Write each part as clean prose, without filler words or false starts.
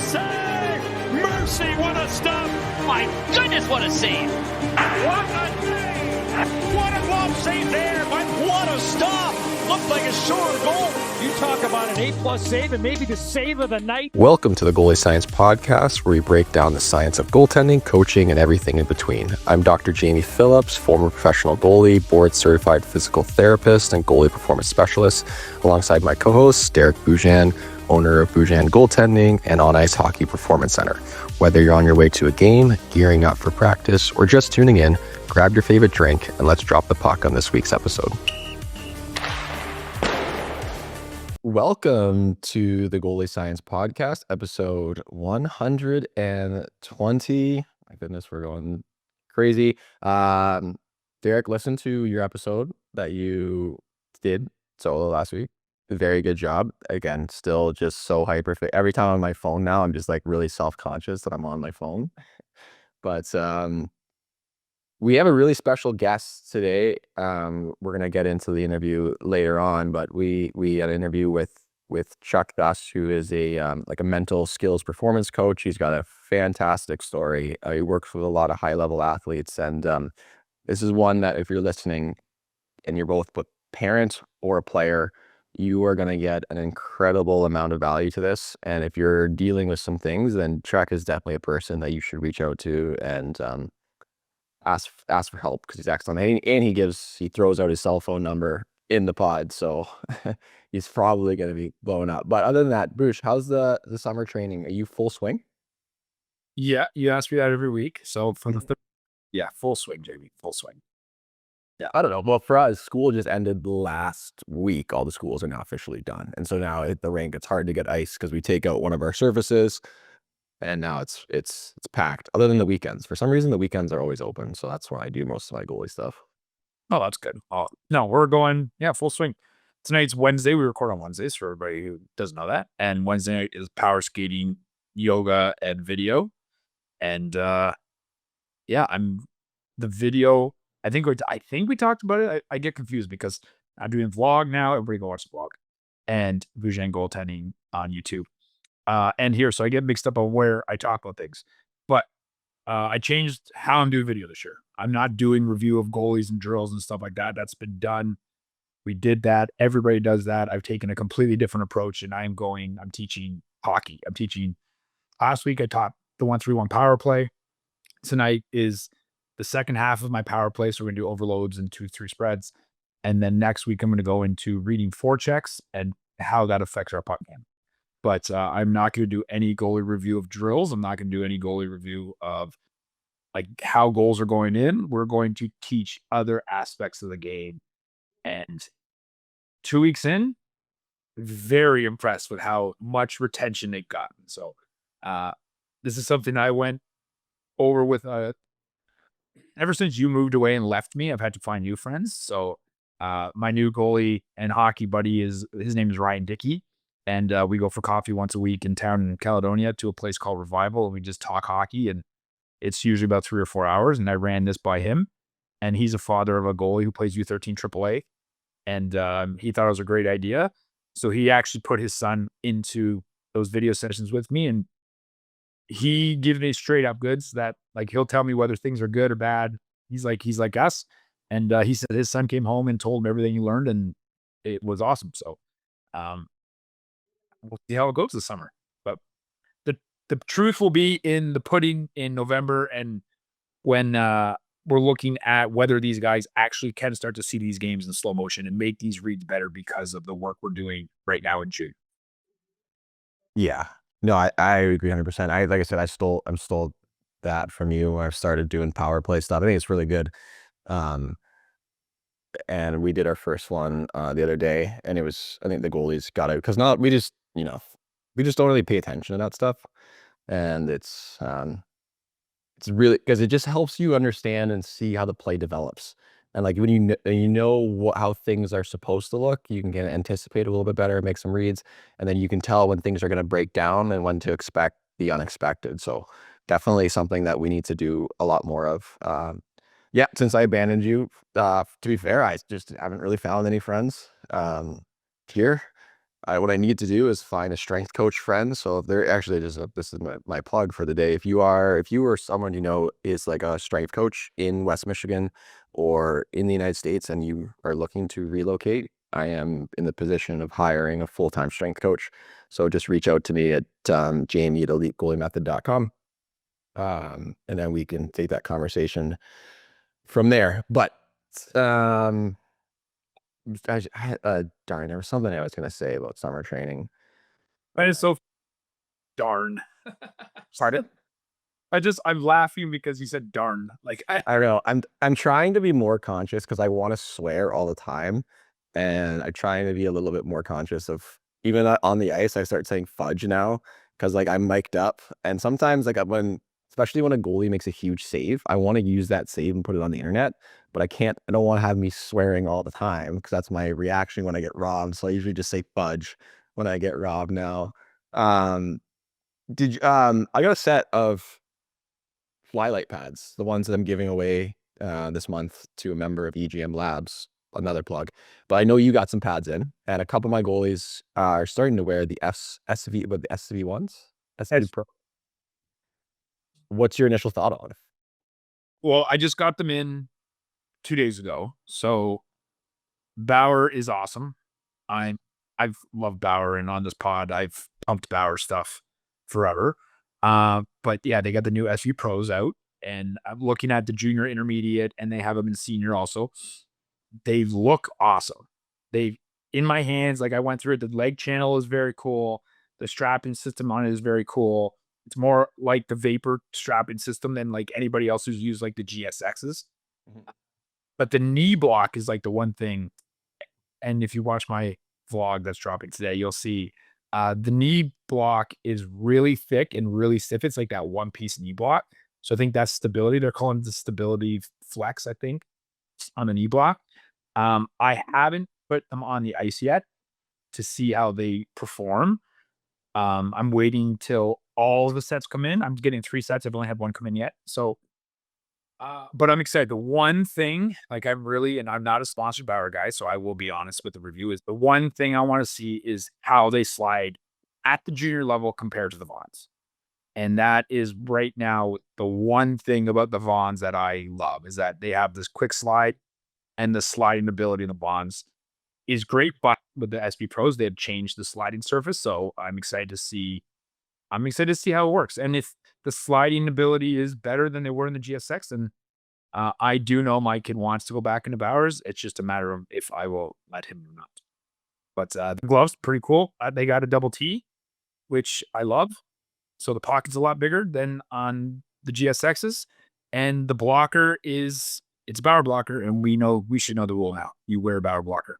save! Mercy, what a stop! My goodness, what a save! What a save! What a glove save there, but what a stop! Looked like a sure goal. You talk about an A+ save and maybe the save of the night. Welcome to the Goalie Science Podcast, where we break down the science of goaltending, coaching, and everything in between. I'm Dr. Jamie Phillips, former professional goalie, board-certified physical therapist, and goalie performance specialist, alongside my co-host, Derek Boujan, owner of Boujan Goaltending and On Ice Hockey Performance Center. Whether you're on your way to a game, gearing up for practice, or just tuning in, grab your favorite drink, and let's drop the puck on this week's episode. Welcome to the Goalie Science Podcast, episode 120. My goodness, we're going crazy. Derek, listen to your episode that you did solo last week. Very good job. Again, still just so hyper fit. Every time I'm on my phone now, I'm just like really self-conscious that I'm on my phone. But we have a really special guest today. We're gonna get into the interview later on, but we had an interview with Chuck Duss, who is a mental skills performance coach. He's got a fantastic story. He works with a lot of high-level athletes, and this is one that if you're listening and you're both a parent or a player, you are going to get an incredible amount of value to this. And if you're dealing with some things, then Chuck is definitely a person that you should reach out to and ask for help, because he's excellent. And he throws out his cell phone number in the pod, so he's probably going to be blowing up. But other than that, Bruce, how's the summer training? Are you full swing? Yeah, you ask me that every week. So for the full swing, Jamie, full swing. Yeah, I don't know. Well, for us, school just ended last week. All the schools are now officially done. And so now at the rink, it's hard to get ice because we take out one of our surfaces, and now it's packed, other than the weekends. For some reason, the weekends are always open. So that's where I do most of my goalie stuff. Oh, that's good. Oh, no, we're going, full swing. Tonight's Wednesday. We record on Wednesdays for everybody who doesn't know that. And Wednesday night is power skating, yoga, and video. And I'm the video. I think we talked about it. I get confused because I'm doing vlog now. Everybody go watch the vlog, and Boujan Goaltending on YouTube. And here, so I get mixed up on where I talk about things. But I changed how I'm doing video this year. I'm not doing review of goalies and drills and stuff like that. That's been done. We did that. Everybody does that. I've taken a completely different approach, and I'm teaching hockey. Last week I taught the 1-3-1 power play. Tonight is the second half of my power play, so we're going to do overloads and 2-3 spreads. And then next week, I'm going to go into reading forechecks and how that affects our puck game. But I'm not going to do any goalie review of drills. I'm not going to do any goalie review of like how goals are going in. We're going to teach other aspects of the game. And 2 weeks in, very impressed with how much retention they've gotten. So this is something I went over with ever since you moved away and left me. I've had to find new friends. So my new goalie and hockey buddy his name is Ryan Dickey. And we go for coffee once a week in town in Caledonia to a place called Revival. And we just talk hockey, and it's usually about 3 or 4 hours. And I ran this by him, and he's a father of a goalie who plays U13 AAA. And he thought it was a great idea. So he actually put his son into those video sessions with me, and he gives me straight up goods that like he'll tell me whether things are good or bad. He's like us. And he said his son came home and told him everything he learned, and it was awesome. So we'll see how it goes this summer. But the truth will be in the pudding in November, and when we're looking at whether these guys actually can start to see these games in slow motion and make these reads better because of the work we're doing right now in June. Yeah. No, I agree 100%. Like I said, I'm stole that from you when I started doing power play stuff. I think it's really good. And we did our first one the other day, and I think the goalies got it because we just don't really pay attention to that stuff. And it's really because it just helps you understand and see how the play develops. And like when you know how things are supposed to look, you can kind of anticipate a little bit better, make some reads, and then you can tell when things are going to break down and when to expect the unexpected. So definitely something that we need to do a lot more of. Since I abandoned you, to be fair, I just haven't really found any friends here. what I need to do is find a strength coach friend. So if they're actually this is my plug for the day. If you are someone you know is like a strength coach in West Michigan or in the United States and you are looking to relocate, I am in the position of hiring a full-time strength coach. So just reach out to me at jamie@elitegoaliemethod.com. And then we can take that conversation from there. But darn, there was something I was going to say about summer training. That is so darn. Pardon? I'm laughing because you said darn. Like I don't know. I'm trying to be more conscious because I want to swear all the time, and I'm trying to be a little bit more conscious of even on the ice. I start saying fudge now because like I'm mic'd up, and sometimes like especially when a goalie makes a huge save, I want to use that save and put it on the internet, but I can't. I don't want to have me swearing all the time because that's my reaction when I get robbed. So I usually just say fudge when I get robbed now. I got a set of Flylight pads, the ones that I'm giving away this month to a member of EGM Labs, another plug. But I know you got some pads in, and a couple of my goalies are starting to wear the SV ones. SV Pro. What's your initial thought on it? Well, I just got them in 2 days ago. So Bauer is awesome. I've loved Bauer, and on this pod, I've pumped Bauer stuff forever. But yeah, they got the new SV Pros out, and I'm looking at the junior intermediate, and they have them in senior also. They look awesome. They in my hands, like I went through it. The leg channel is very cool. The strapping system on it is very cool. It's more like the vapor strapping system than like anybody else who's used like the GSXs. Mhm. But the knee block is like the one thing. And if you watch my vlog that's dropping today, you'll see the knee block is really thick and really stiff. It's like that one piece knee block. So I think that's stability. They're calling it the stability flex, I think, on the knee block. I haven't put them on the ice yet to see how they perform. I'm waiting till all the sets come in. I'm getting 3 sets. I've only had 1 come in yet. So but I'm excited. The one thing, like I'm not a sponsored Bauer guy, so I will be honest with the review, is the one thing I want to see is how they slide at the junior level compared to the Vons. And that is right now the one thing about the Vons that I love is that they have this quick slide, and the sliding ability in the Vons is great. But with the SB Pros, they have changed the sliding surface. So I'm excited to see how it works. And if the sliding ability is better than they were in the GSX, then I do know my kid wants to go back into Bowers. It's just a matter of if I will let him or not. But the gloves, pretty cool. They got a double T, which I love. So the pocket's a lot bigger than on the GSXs. And the blocker it's a Bauer blocker, and we should know the rule now. You wear a Bauer blocker.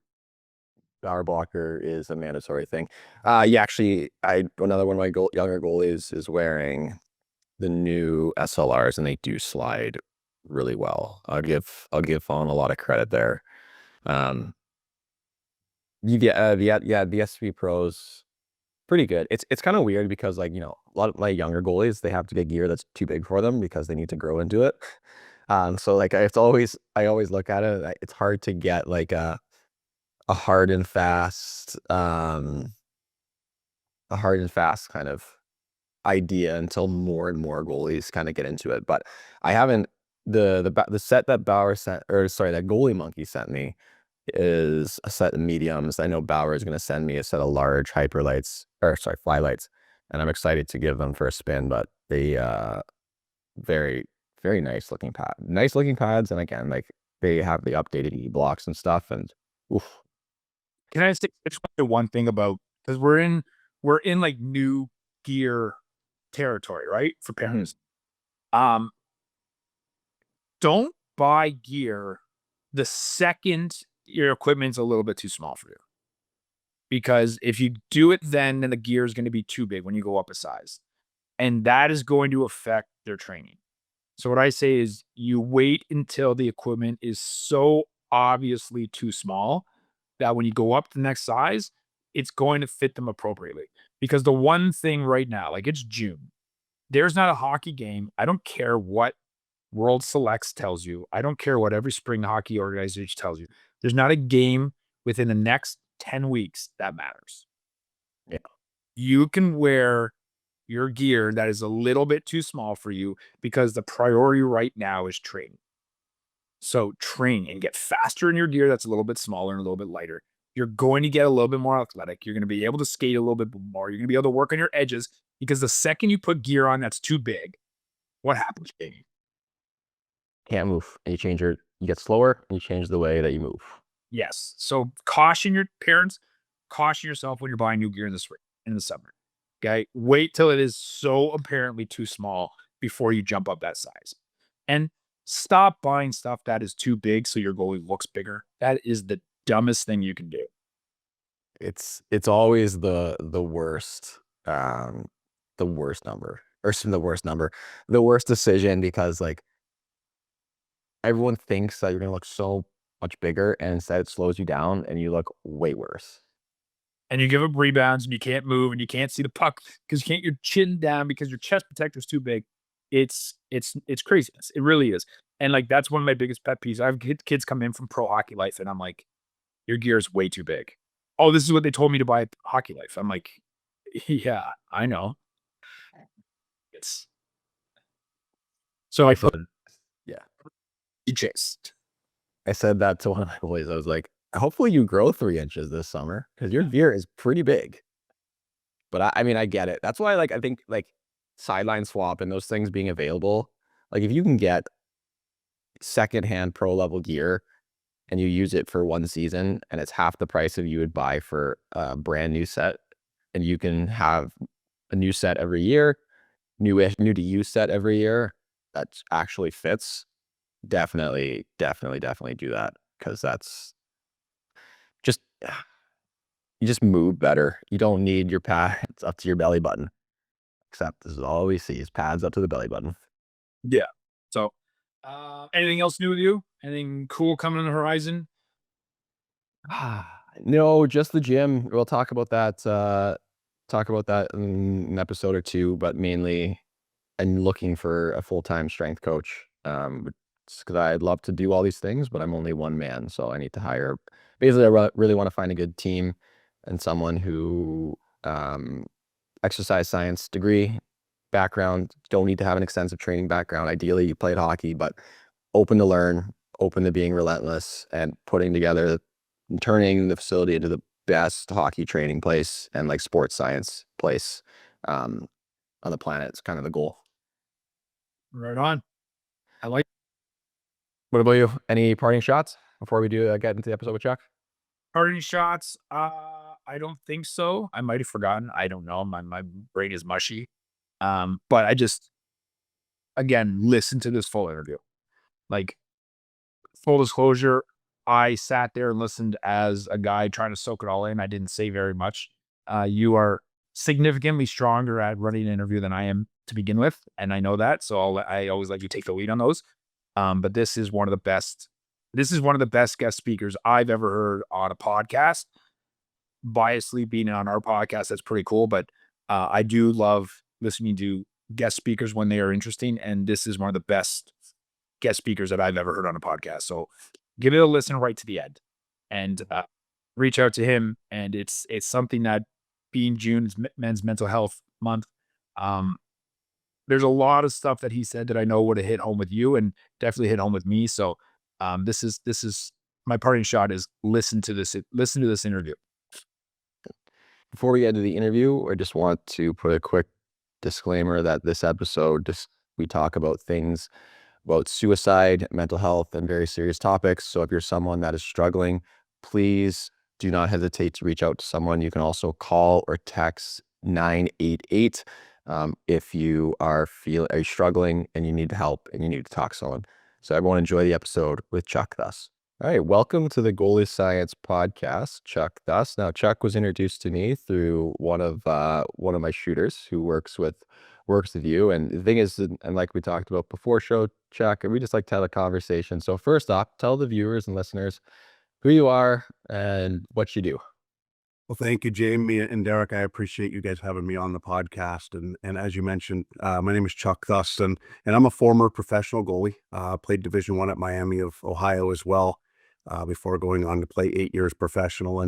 Bauer blocker is a mandatory thing. Actually, another one of my younger goalies is wearing the new SLRs, and they do slide really well. I'll give Fawn a lot of credit there. The SV Pros pretty good. It's kind of weird because like, a lot of my younger goalies, they have to get gear that's too big for them because they need to grow into it. So like I always look at it. It's hard to get like a hard and fast kind of idea until more and more goalies kind of get into it. But I haven't the set that that Goalie Monkey sent me is a set of mediums. I know Bauer is going to send me a set of large Flylights, and I'm excited to give them for a spin. But they very, very nice looking pads, and again, like they have the updated E blocks and stuff, and oof. Can I say just one thing about, because we're in like new gear territory, right? For parents. Don't buy gear the second your equipment's a little bit too small for you. Because if you do it then the gear is going to be too big when you go up a size. And that is going to affect their training. So what I say is you wait until the equipment is so obviously too small that when you go up the next size, it's going to fit them appropriately. Because the one thing right now, like it's June, there's not a hockey game. I don't care what World Selects tells you. I don't care what every spring hockey organization tells you. There's not a game within the next 10 weeks that matters. Yeah. You can wear your gear that is a little bit too small for you because the priority right now is training. So train and get faster in your gear that's a little bit smaller and a little bit lighter. You're going to get a little bit more athletic. You're going to be able to skate a little bit more. You're going to be able to work on your edges because the second you put gear on that's too big, what happens? Can't move. And you get slower and you change the way that you move. Yes. So caution your parents, caution yourself when you're buying new gear in the spring, in the summer. Okay. Wait till it is so apparently too small before you jump up that size. And stop buying stuff that is too big so your goalie looks bigger. That is the dumbest thing you can do. It's always the worst the worst number or the worst decision because like everyone thinks that you're gonna look so much bigger and instead it slows you down and you look way worse. And you give up rebounds and you can't move and you can't see the puck because you can't your chin down because your chest protector is too big. It's craziness. It really is. And like that's one of my biggest pet peeves. I've kids come in from Pro Hockey Life and I'm like, your gear is way too big. Oh, this is what they told me to buy at Hockey Life. I'm like, yeah, I know. It's so I put Yeah. you chased. I said that to one of my boys. I was like, hopefully you grow 3 inches this summer because your gear is pretty big. But I mean, I get it. That's why like I think like sideline swap and those things being available, like if you can get secondhand pro level gear and you use it for 1 season and it's half the price of you would buy for a brand new set and you can have a new set every year, new to use set every year that actually fits, definitely do that because that's just you just move better. You don't need your pads up to your belly button. Except this is all we see is pads up to the belly button. Yeah. So anything else new with you? Anything cool coming on the horizon? No, just the gym. We'll talk about that in an episode or two, but mainly I'm looking for a full-time strength coach. Because I'd love to do all these things, but I'm only one man, so I need to hire. Basically, I really want to find a good team and someone who exercise science degree background. Don't need to have an extensive training background. Ideally, you played hockey, but open to learn, open to being relentless, and putting together, turning the facility into the best hockey training place and like sports science place on the planet. It's kind of the goal. Right on. I like. What about you? Any parting shots before we do get into the episode with Chuck? Parting shots? I don't think so. I might have forgotten. I don't know. My brain is mushy. But I just again listen to this full interview. Like full disclosure, I sat there and listened as a guy trying to soak it all in. I didn't say very much. You are significantly stronger at running an interview than I am to begin with, and I know that. So I always let you take the lead on those. But this is one of the best. This is one of the best guest speakers I've ever heard on a podcast. Biasly being on our podcast, that's pretty cool. But I do love listening to guest speakers when they are interesting, and this is one of the best guest speakers that I've ever heard on a podcast. So give it a listen right to the end, and reach out to him. And it's something that being June's Men's Mental Health Month. There's a lot of stuff that he said that I know would have hit home with you and definitely hit home with me. So this is my parting shot is listen to this interview. Before we get into the interview, I just want to put a quick disclaimer that this episode, we talk about things about suicide, mental health, and very serious topics. So if you're someone that is struggling, please do not hesitate to reach out to someone. You can also call or text 988 if you are struggling and you need help and you need to talk to someone. So everyone enjoy the episode with Chuck Thus. All right, welcome to the Goalie Science Podcast, Chuck Thus. Now, Chuck was introduced to me through one of my shooters who works with you. And the thing is, and like we talked about before show, Chuck, we just like to have a conversation. So first off, tell the viewers and listeners who you are and what you do. Well, thank you, Jamie and Derek. I appreciate you guys having me on the podcast. And as you mentioned, my name is Chuck Thus, and I'm a former professional goalie. Played Division I at Miami of Ohio as well. before going on to play 8 years professional.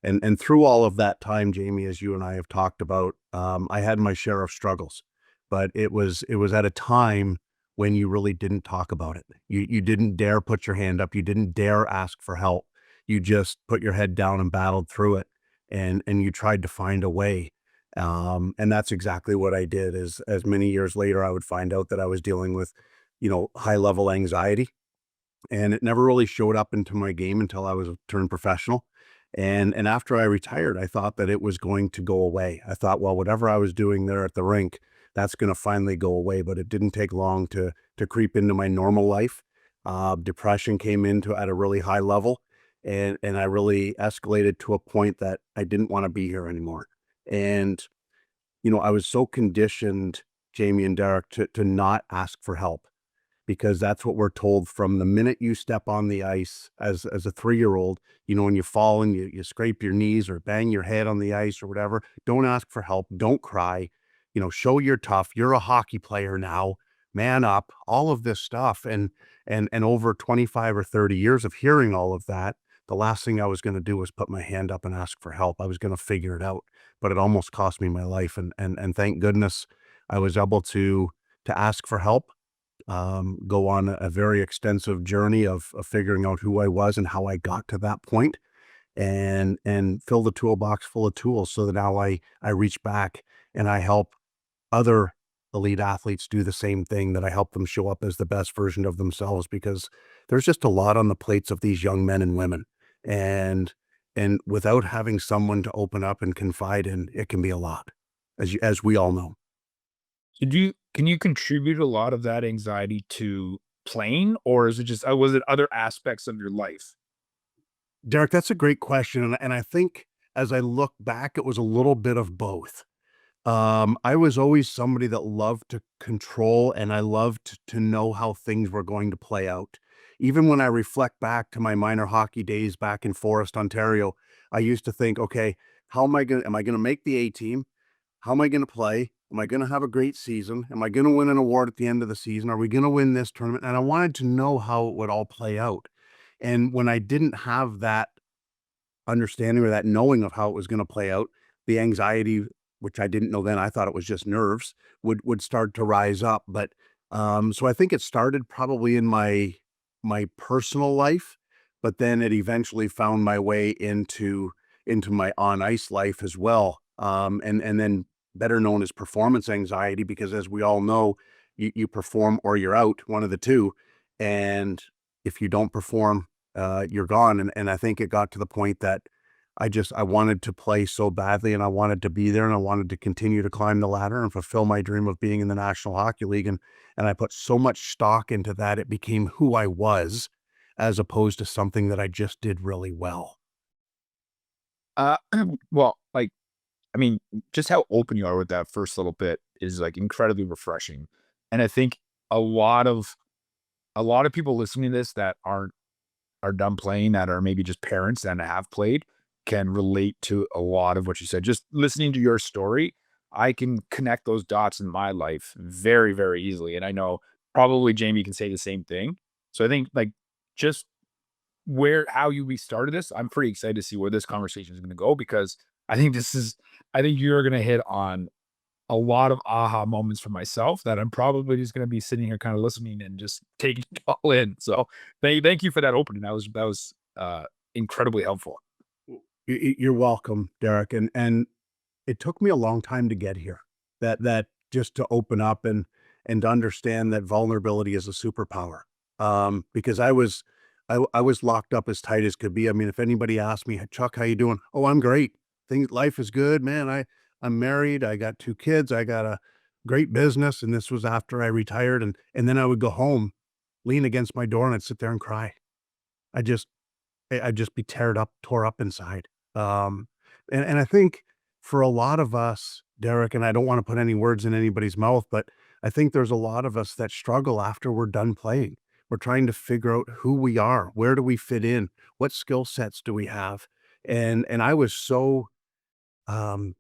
And through all of that time, Jamie, as you and I have talked about, I had my share of struggles, but it was at a time when you really didn't talk about it. You didn't dare put your hand up. You didn't dare ask for help. You just put your head down and battled through it, and you tried to find a way. And that's exactly what I did. As many years later, I would find out that I was dealing with, high level anxiety, and it never really showed up into my game until I was turned professional. And after I retired, I thought that it was going to go away. I thought, well, whatever I was doing there at the rink, that's going to finally go away. But it didn't take long to creep into my normal life. Depression came into at a really high level, and I really escalated to a point that I didn't want to be here anymore. And I was so conditioned, Jamie and Derek, to not ask for help, because that's what we're told from the minute you step on the ice as a 3-year-old. When you fall and you scrape your knees or bang your head on the ice or whatever, don't ask for help, don't cry, show you're tough, you're a hockey player now, man up, all of this stuff. And over 25 or 30 years of hearing all of that, the last thing I was going to do was put my hand up and ask for help. I was going to figure it out, but it almost cost me my life. And thank goodness I was able to ask for help, go on a very extensive journey of figuring out who I was and how I got to that point, and fill the toolbox full of tools so that now I reach back and I help other elite athletes do the same thing, that I help them show up as the best version of themselves, because there's just a lot on the plates of these young men and women. And without having someone to open up and confide in, it can be a lot, as we all know. Can you contribute a lot of that anxiety to playing, or is it just was it other aspects of your life? Derek, that's a great question. And I think as I look back, it was a little bit of both. I was always somebody that loved to control, and I loved to know how things were going to play out. Even when I reflect back to my minor hockey days back in Forest, Ontario, I used to think, okay, am I gonna make the A team? How am I gonna play? Am I gonna have a great season? Am I gonna win an award at the end of the season? Are we gonna win this tournament? And I wanted to know how it would all play out. And when I didn't have that understanding or that knowing of how it was going to play out, the anxiety, which I didn't know then, I thought it was just nerves, would start to rise up. But so I think it started probably in my personal life, but then it eventually found my way into my on ice life as well. And then better known as performance anxiety, because as we all know, you perform or you're out, one of the two. And if you don't perform, you're gone. And I think it got to the point that I wanted to play so badly, and I wanted to be there, and I wanted to continue to climb the ladder and fulfill my dream of being in the National Hockey League. And I put so much stock into that, it became who I was, as opposed to something that I just did really well. Uh, well, I mean, just how open you are with that first little bit is incredibly refreshing. And I think a lot of a lot of people listening to this that are done playing, that are maybe just parents and have played, can relate to a lot of what you said. Just listening to your story, I can connect those dots in my life very, very easily. And I know probably Jamie can say the same thing. So I think just how you restarted this, I'm pretty excited to see where this conversation is going to go, because I think you're going to hit on a lot of aha moments for myself that I'm probably just going to be sitting here kind of listening and just taking it all in. So thank you for that opening. That was incredibly helpful. You're welcome, Derek. And it took me a long time to get here. That just to open up and to understand that vulnerability is a superpower. Because I was locked up as tight as could be. I mean, if anybody asked me, Chuck, how you doing? Oh, I'm great. Life is good, man. I'm married. I got 2 kids. I got a great business. And this was after I retired. And then I would go home, lean against my door, and I'd sit there and cry. I just I'd just be tore up inside. Um, and I think for a lot of us, Derek, and I don't want to put any words in anybody's mouth, but I think there's a lot of us that struggle after we're done playing. We're trying to figure out who we are, where do we fit in, what skill sets do we have, and I was so um,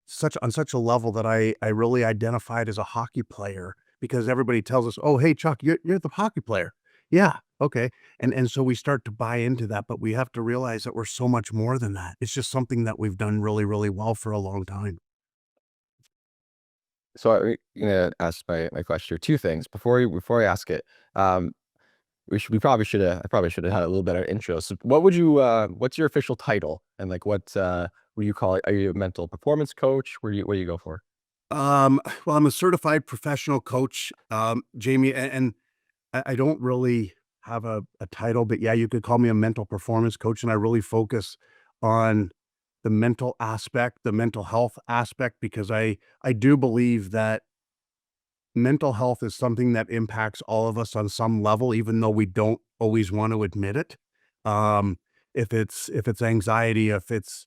such on such a level that I really identified as a hockey player, because everybody tells us, oh, hey Chuck, you're the hockey player. Yeah, okay. And so we start to buy into that, but we have to realize that we're so much more than that. It's just something that we've done really, really well for a long time. So I'm gonna ask my question here. Two things before I ask it. Um, we probably should have I probably should have had a little better intro. So what would you what's your official title and like what do you call it? Are you a mental performance coach? What do you go for? Well, I'm a certified professional coach, Jamie, and I don't really have a title, but yeah, you could call me a mental performance coach, and I really focus on the mental aspect, the mental health aspect, because I do believe that mental health is something that impacts all of us on some level, even though we don't always want to admit it. Um, if it's anxiety, if it's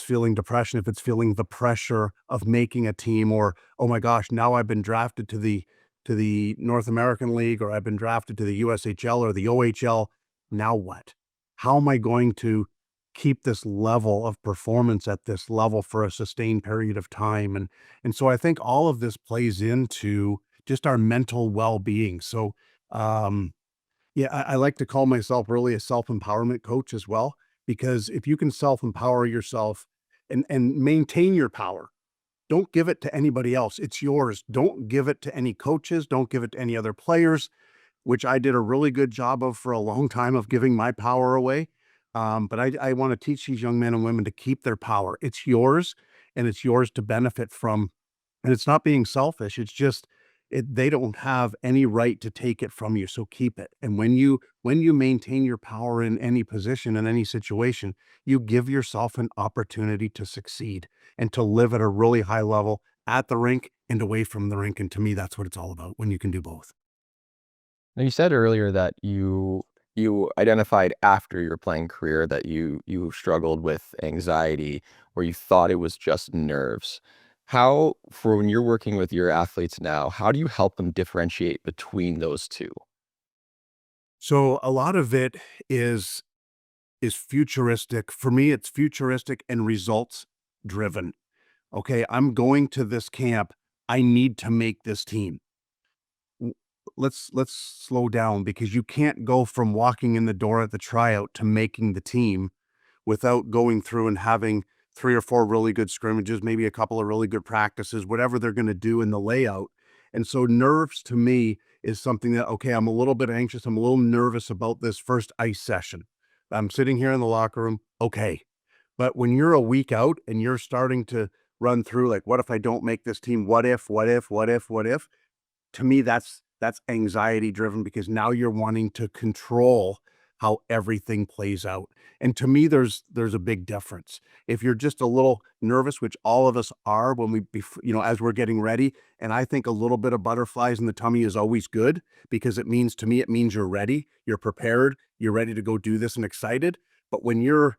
feeling depression, if it's feeling the pressure of making a team, or oh my gosh, now I've been drafted to the North American League, or I've been drafted to the USHL or the OHL. Now what? How am I going to keep this level of performance at this level for a sustained period of time? And so I think all of this plays into just our mental well-being. So, um, yeah, I like to call myself really a self-empowerment coach as well, because if you can self-empower yourself and maintain your power, don't give it to anybody else. It's yours. Don't give it to any coaches. Don't give it to any other players, which I did a really good job of for a long time of giving my power away. But I want to teach these young men and women to keep their power. It's yours, and it's yours to benefit from. And it's not being selfish. It's just they don't have any right to take it from you. So keep it. And when you maintain your power in any position, in any situation, you give yourself an opportunity to succeed and to live at a really high level at the rink and away from the rink. And to me, that's what it's all about, when you can do both. Now you said earlier that you identified after your playing career that you struggled with anxiety or you thought it was just nerves. How, for when you're working with your athletes now, how do you help them differentiate between those two? So a lot of it is futuristic. For me, it's futuristic and results driven. Okay, I'm going to this camp. I need to make this team. W- let's slow down, because you can't go from walking in the door at the tryout to making the team without going through and having 3 or 4 really good scrimmages, maybe a couple of really good practices, whatever they're going to do in the layout. And so nerves to me is something that, okay, I'm a little bit anxious. I'm a little nervous about this first ice session. I'm sitting here in the locker room. Okay. But when you're a week out and you're starting to run through, like, what if I don't make this team? What if? To me, that's anxiety driven, because now you're wanting to control how everything plays out. And to me, there's a big difference. If you're just a little nervous, which all of us are when as we're getting ready, and I think a little bit of butterflies in the tummy is always good, because it means, to me, it means you're ready, you're prepared, you're ready to go do this and excited. But when you're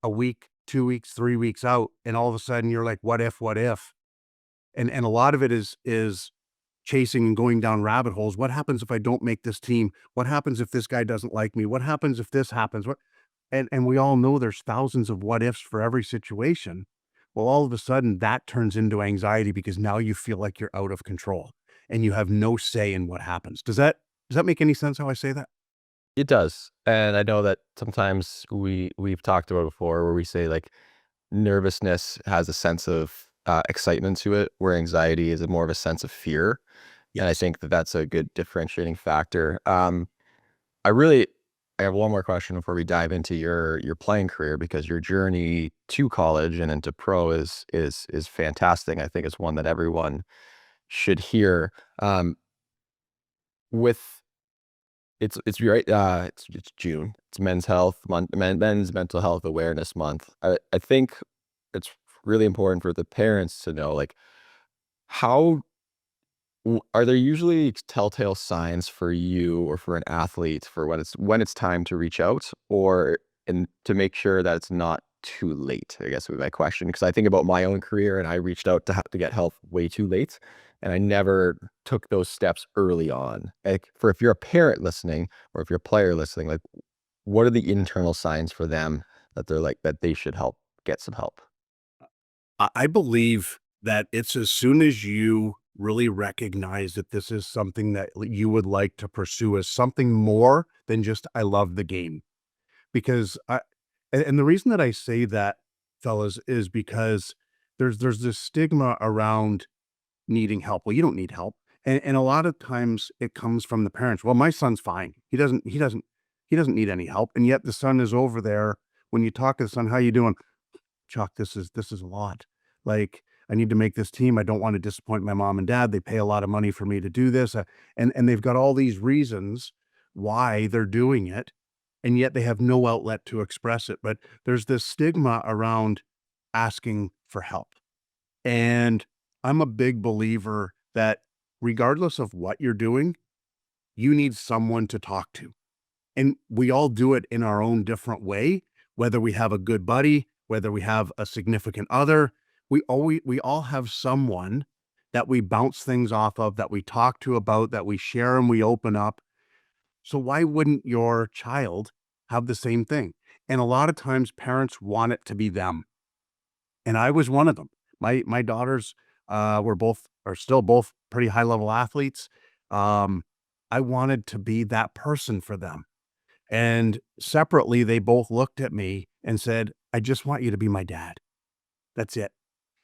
a week, 2 weeks, 3 weeks out, and all of a sudden you're like, what if? And a lot of it is chasing and going down rabbit holes. What happens if I don't make this team? What happens if this guy doesn't like me? What happens if this happens? And we all know there's thousands of what ifs for every situation. Well, all of a sudden that turns into anxiety, because now you feel like you're out of control and you have no say in what happens. Does that make any sense how I say that? It does. And I know that sometimes we've talked about it before where we say like nervousness has a sense of excitement to it, where anxiety is more of a sense of fear. And I Yes. think that that's a good differentiating factor. I really I have one more question before we dive into your playing career, because your journey to college and into pro is fantastic. I think it's one that everyone should hear. Um, with it's right it's June. It's Men's Health Month, Men's Mental Health Awareness Month. I think it's really important for the parents to know, like, how are there usually telltale signs for you or for an athlete for when it's time to reach out, or and to make sure that it's not too late, I guess would be my question. Because I think about my own career and I reached out to have to get help way too late. And I never took those steps early on. Like, for if you're a parent listening or if you're a player listening, like, what are the internal signs for them that they're like that they should get some help? I believe that it's as soon as you really recognize that this is something that you would like to pursue as something more than just, I love the game. Because and the reason that I say that, fellas, is because there's this stigma around needing help. Well, you don't need help. And a lot of times it comes from the parents. Well, my son's fine. He doesn't need any help. And yet the son is over there. When you talk to the son, how you doing? Chuck, this is a lot. Like, I need to make this team. I don't want to disappoint my mom and dad. They pay a lot of money for me to do this. And they've got all these reasons why they're doing it, and yet they have no outlet to express it. But there's this stigma around asking for help. And I'm a big believer that regardless of what you're doing, you need someone to talk to. And we all do it in our own different way, whether we have a good buddy, whether we have a significant other, we all have someone that we bounce things off of, that we talk to about, that we share and we open up. So why wouldn't your child have the same thing? And a lot of times parents want it to be them. And I was one of them. My daughters are still both pretty high level athletes. I wanted to be that person for them. And separately, they both looked at me and said, I just want you to be my dad. That's it.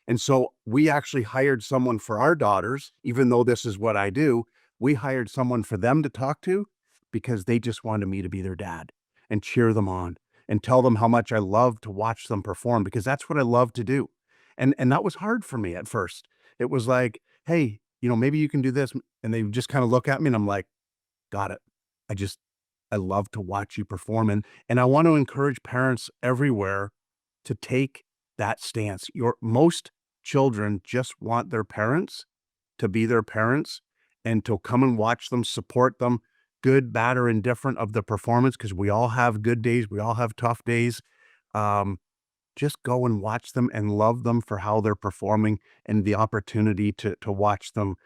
And so we actually hired someone for our daughters, even though this is what I do. We hired someone for them to talk to because they just wanted me to be their dad and cheer them on and tell them how much I love to watch them perform, because that's what I love to do. And that was hard for me at first. It was like, hey, maybe you can do this. And they just kind of look at me and I'm like, got it. I love to watch you perform. And I want to encourage parents everywhere to take that stance. Most children just want their parents to be their parents and to come and watch them, support them, good, bad, or indifferent of the performance, because we all have good days. We all have tough days. Just go and watch them and love them for how they're performing. And the opportunity to watch them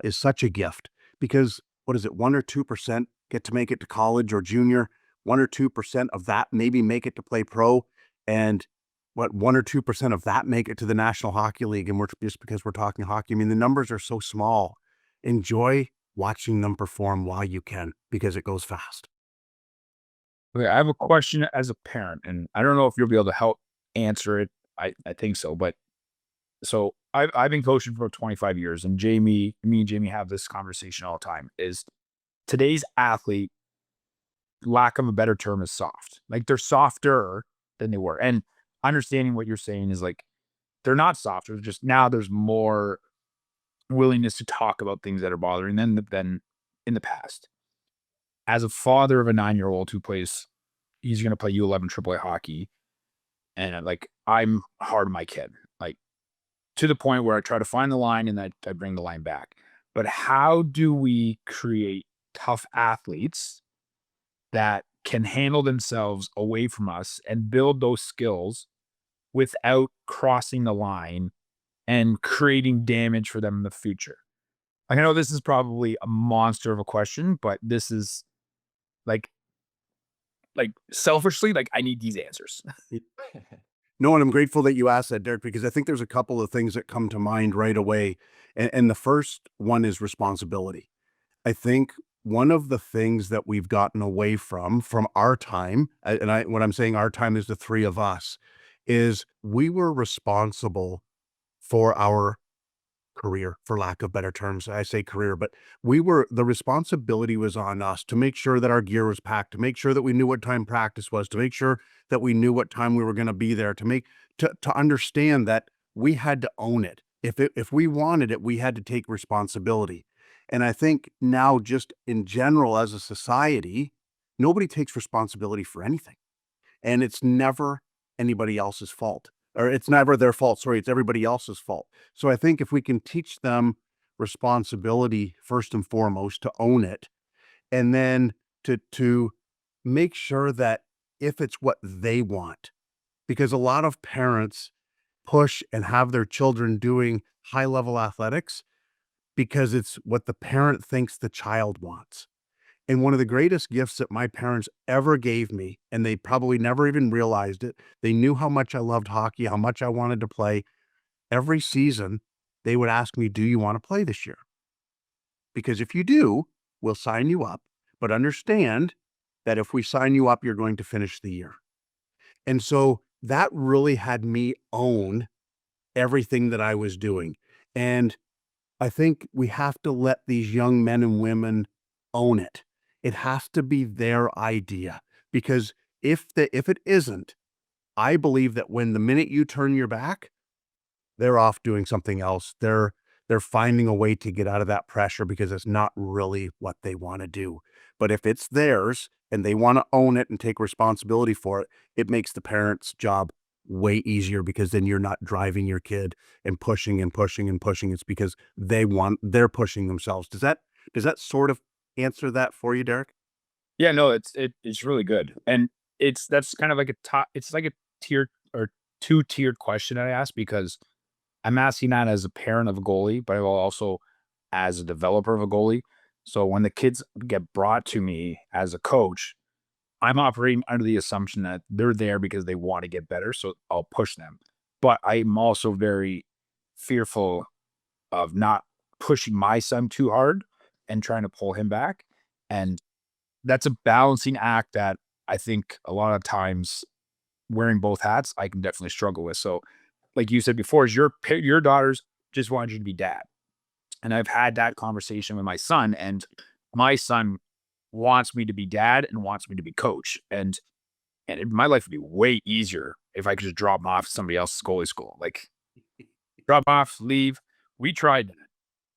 is such a gift, because what is it, 1 or 2% get to make it to college or junior, 1 or 2% of that maybe make it to play pro, and 1 or 2% of that make it to the National Hockey League. And just because we're talking hockey, I mean, the numbers are so small. Enjoy watching them perform while you can, because it goes fast. Okay, I have a question as a parent, and I don't know if you'll be able to help answer it. I think so, but so I've been coaching for 25 years, and me and Jamie have this conversation all the time. Is today's athlete, lack of a better term, is soft. Like, they're softer than they were. And understanding what you're saying is, like, they're not softer. Just now there's more willingness to talk about things that are bothering them than in the past. As a father of a 9-year-old he's going to play U11 AAA hockey. And like, I'm hard on my kid, like, to the point where I try to find the line and I bring the line back. But how do we create tough athletes that can handle themselves away from us and build those skills without crossing the line and creating damage for them in the future? Like, I know this is probably a monster of a question, but this is like selfishly, like, I need these answers. No, and I'm grateful that you asked that, Derek, because I think there's a couple of things that come to mind right away. And the first one is responsibility. I think one of the things that we've gotten away from our time, when I'm saying our time is the three of us, is we were responsible for our career, for lack of better terms. I say career, but the responsibility was on us to make sure that our gear was packed, to make sure that we knew what time practice was, to make sure that we knew what time we were going to be there, to understand that we had to own it. If we wanted it, we had to take responsibility. And I think now, just in general as a society, nobody takes responsibility for anything. And it's never anybody else's fault. Or it's never their fault. Sorry, it's everybody else's fault. So I think if we can teach them responsibility first and foremost, to own it, and then to make sure that if it's what they want, because a lot of parents push and have their children doing high level athletics because it's what the parent thinks the child wants. And one of the greatest gifts that my parents ever gave me, and they probably never even realized it, they knew how much I loved hockey, how much I wanted to play. Every season, they would ask me, do you want to play this year? Because if you do, we'll sign you up, but understand that if we sign you up, you're going to finish the year. And so that really had me own everything that I was doing. And I think we have to let these young men and women own it. It has to be their idea, because if it isn't, I believe that when the minute you turn your back, they're off doing something else. They're finding a way to get out of that pressure because it's not really what they want to do. But if it's theirs and they want to own it and take responsibility for it, it makes the parent's job way easier, because then you're not driving your kid and pushing and pushing and pushing. It's because they're pushing themselves. Does that sort of answer that for you, Derek? Yeah, no, it's really good. And that's kind of like it's like a tier or two-tiered question I ask, because I'm asking that as a parent of a goalie, but also as a developer of a goalie. So when the kids get brought to me as a coach, I'm operating under the assumption that they're there because they want to get better. So I'll push them. But I'm also very fearful of not pushing my son too hard and trying to pull him back. And that's a balancing act that I think a lot of times, wearing both hats, I can definitely struggle with. So like you said before, is your daughters just wanted you to be dad. And I've had that conversation with my son, and my son wants me to be dad and wants me to be coach. My life would be way easier if I could just drop him off at somebody else's goalie school. Like, drop off, leave. We tried that.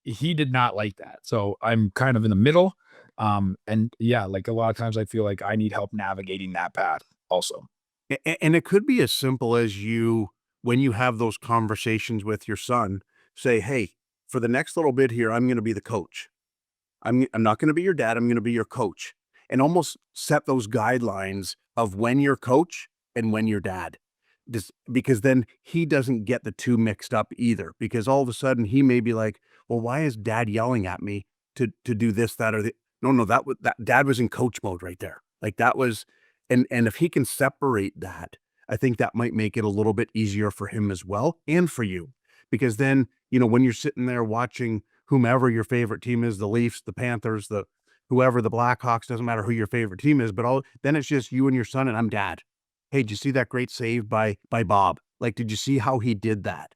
He did not like that. So I'm kind of in the middle. And yeah, like a lot of times I feel like I need help navigating that path also. And it could be as simple as when you have those conversations with your son, say, hey, for the next little bit here, I'm going to be the coach. I'm not going to be your dad. I'm going to be your coach, and almost set those guidelines of when you're coach and when you're dad. Because then he doesn't get the two mixed up either, because all of a sudden he may be like, well, why is dad yelling at me to do this, that, or the, no, that dad was in coach mode right there. Like that was, and if he can separate that, I think that might make it a little bit easier for him as well, and for you, because then, when you're sitting there watching whomever your favorite team is, the Leafs, the Panthers, whoever, the Blackhawks, doesn't matter who your favorite team is, but then it's just you and your son, and I'm dad. Hey, did you see that great save by Bob? Like, did you see how he did that?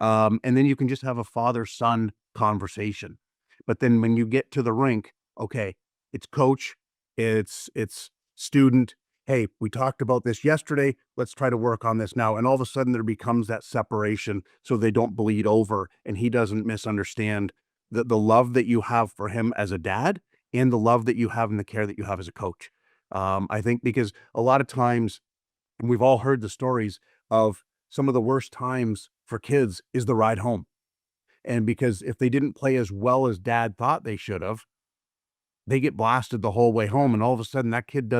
And then you can just have a father-son conversation. But then when you get to the rink, okay, it's coach, it's student. Hey, we talked about this yesterday. Let's try to work on this now. And all of a sudden there becomes that separation, so they don't bleed over and he doesn't misunderstand the love that you have for him as a dad and the love that you have and the care that you have as a coach. I think because a lot of times, and we've all heard the stories of some of the worst times for kids is the ride home. And because if they didn't play as well as dad thought they should have, they get blasted the whole way home. And all of a sudden that kid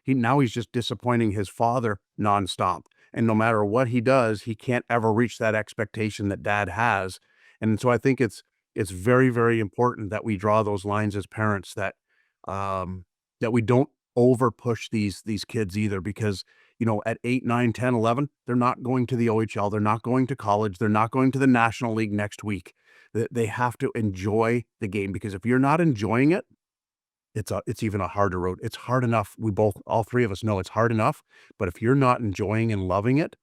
he's just disappointing his father nonstop. And no matter what he does, he can't ever reach that expectation that dad has. And so I think it's very, very important that we draw those lines as parents, that we don't over push these kids either, because at 8, 9, 10, 11, they're not going to the OHL, they're not going to college, they're not going to the National League next week. They have to enjoy the game, because if you're not enjoying it, it's even a harder road. It's hard enough. All three of us know it's hard enough, but if you're not enjoying and loving it,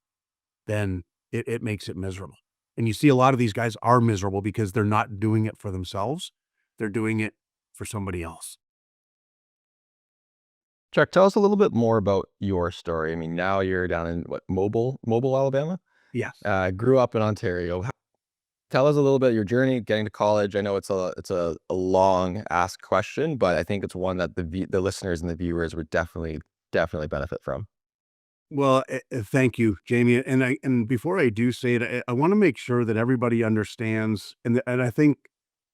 then it makes it miserable. And you see a lot of these guys are miserable because they're not doing it for themselves. They're doing it for somebody else. Chuck, tell us a little bit more about your story. I mean, now you're down in Mobile, Alabama? Yes. Grew up in Ontario. Tell us a little bit of your journey getting to college. I know it's a long ask question, but I think it's one that the listeners and the viewers would definitely benefit from. Well, thank you, Jamie. And before I do say it, I want to make sure that everybody understands. And I think,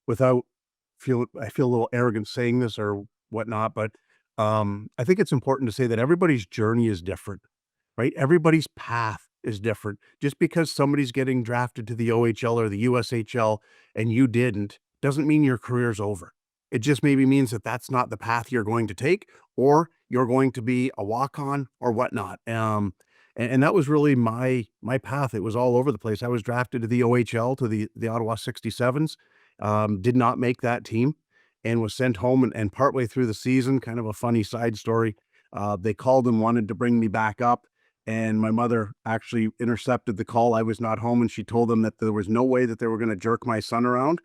I feel a little arrogant saying this or whatnot, but I think it's important to say that everybody's journey is different, right? Everybody's path is different. Just because somebody's getting drafted to the OHL or the USHL and you didn't, doesn't mean your career's over. It just maybe means that that's not the path you're going to take, or you're going to be a walk-on or whatnot. And And that was really my path. It was all over the place. I was drafted to the OHL, to the Ottawa 67s, did not make that team, and was sent home. And partway through the season, kind of a funny side story, they called and wanted to bring me back up. And my mother actually intercepted the call. I was not home, and she told them that there was no way that they were going to jerk my son around.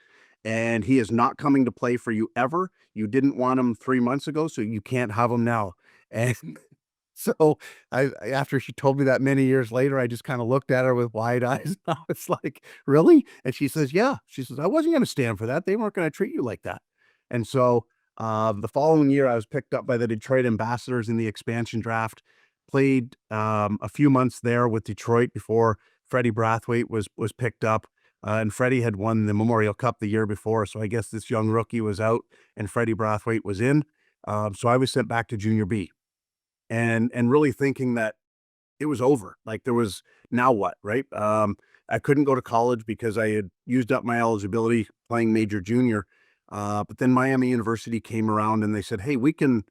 And he is not coming to play for you ever. You didn't want him 3 months ago, so you can't have him now. And so after she told me that many years later, I just kind of looked at her with wide eyes. I was like, really? And she says, yeah. She says, I wasn't going to stand for that. They weren't going to treat you like that. And so the following year, I was picked up by the Detroit Ambassadors in the expansion draft, played a few months there with Detroit before Freddie Brathwaite was picked up. And Freddie had won the Memorial Cup the year before. So I guess this young rookie was out and Freddie Brathwaite was in. So I was sent back to Junior B, and really thinking that it was over. Like, there was, now what, right? I couldn't go to college because I had used up my eligibility playing major junior. But then Miami University came around and they said, hey, we can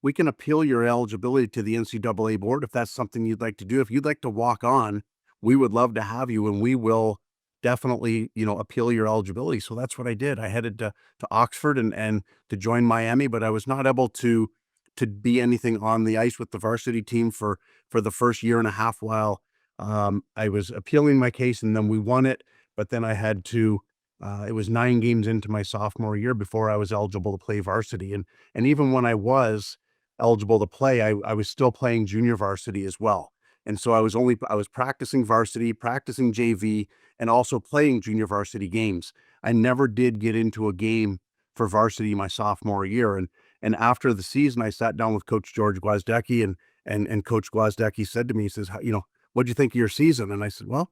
appeal your eligibility to the NCAA board if that's something you'd like to do. If you'd like to walk on, we would love to have you, and we will definitely, appeal your eligibility. So that's what I did. I headed to Oxford and to join Miami, but I was not able to be anything on the ice with the varsity team for the first year and a half while I was appealing my case, and then we won it. But then I had to, it was 9 games into my sophomore year before I was eligible to play varsity. And even when I was eligible to play, I was still playing junior varsity as well. And so I was practicing varsity, practicing JV, and also playing junior varsity games. I never did get into a game for varsity my sophomore year. And after the season, I sat down with Coach George Gwozdecki, and Coach Gwozdecki said to me, he says, what'd you think of your season? And I said, well,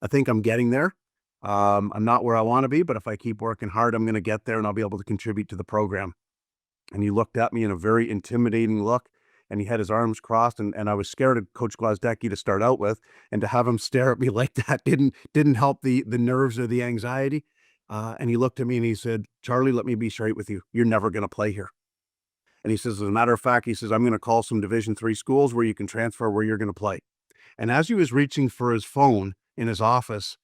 I think I'm getting there. I'm not where I want to be, but if I keep working hard, I'm going to get there, and I'll be able to contribute to the program. And he looked at me in a very intimidating look, and he had his arms crossed, and I was scared of Coach Gwozdecki to start out with, and to have him stare at me like that didn't help the nerves or the anxiety. And he looked at me and he said, Charlie, let me be straight with you. You're never going to play here. And he says, as a matter of fact, he says, I'm going to call some Division III schools where you can transfer where you're going to play. And as he was reaching for his phone in his office,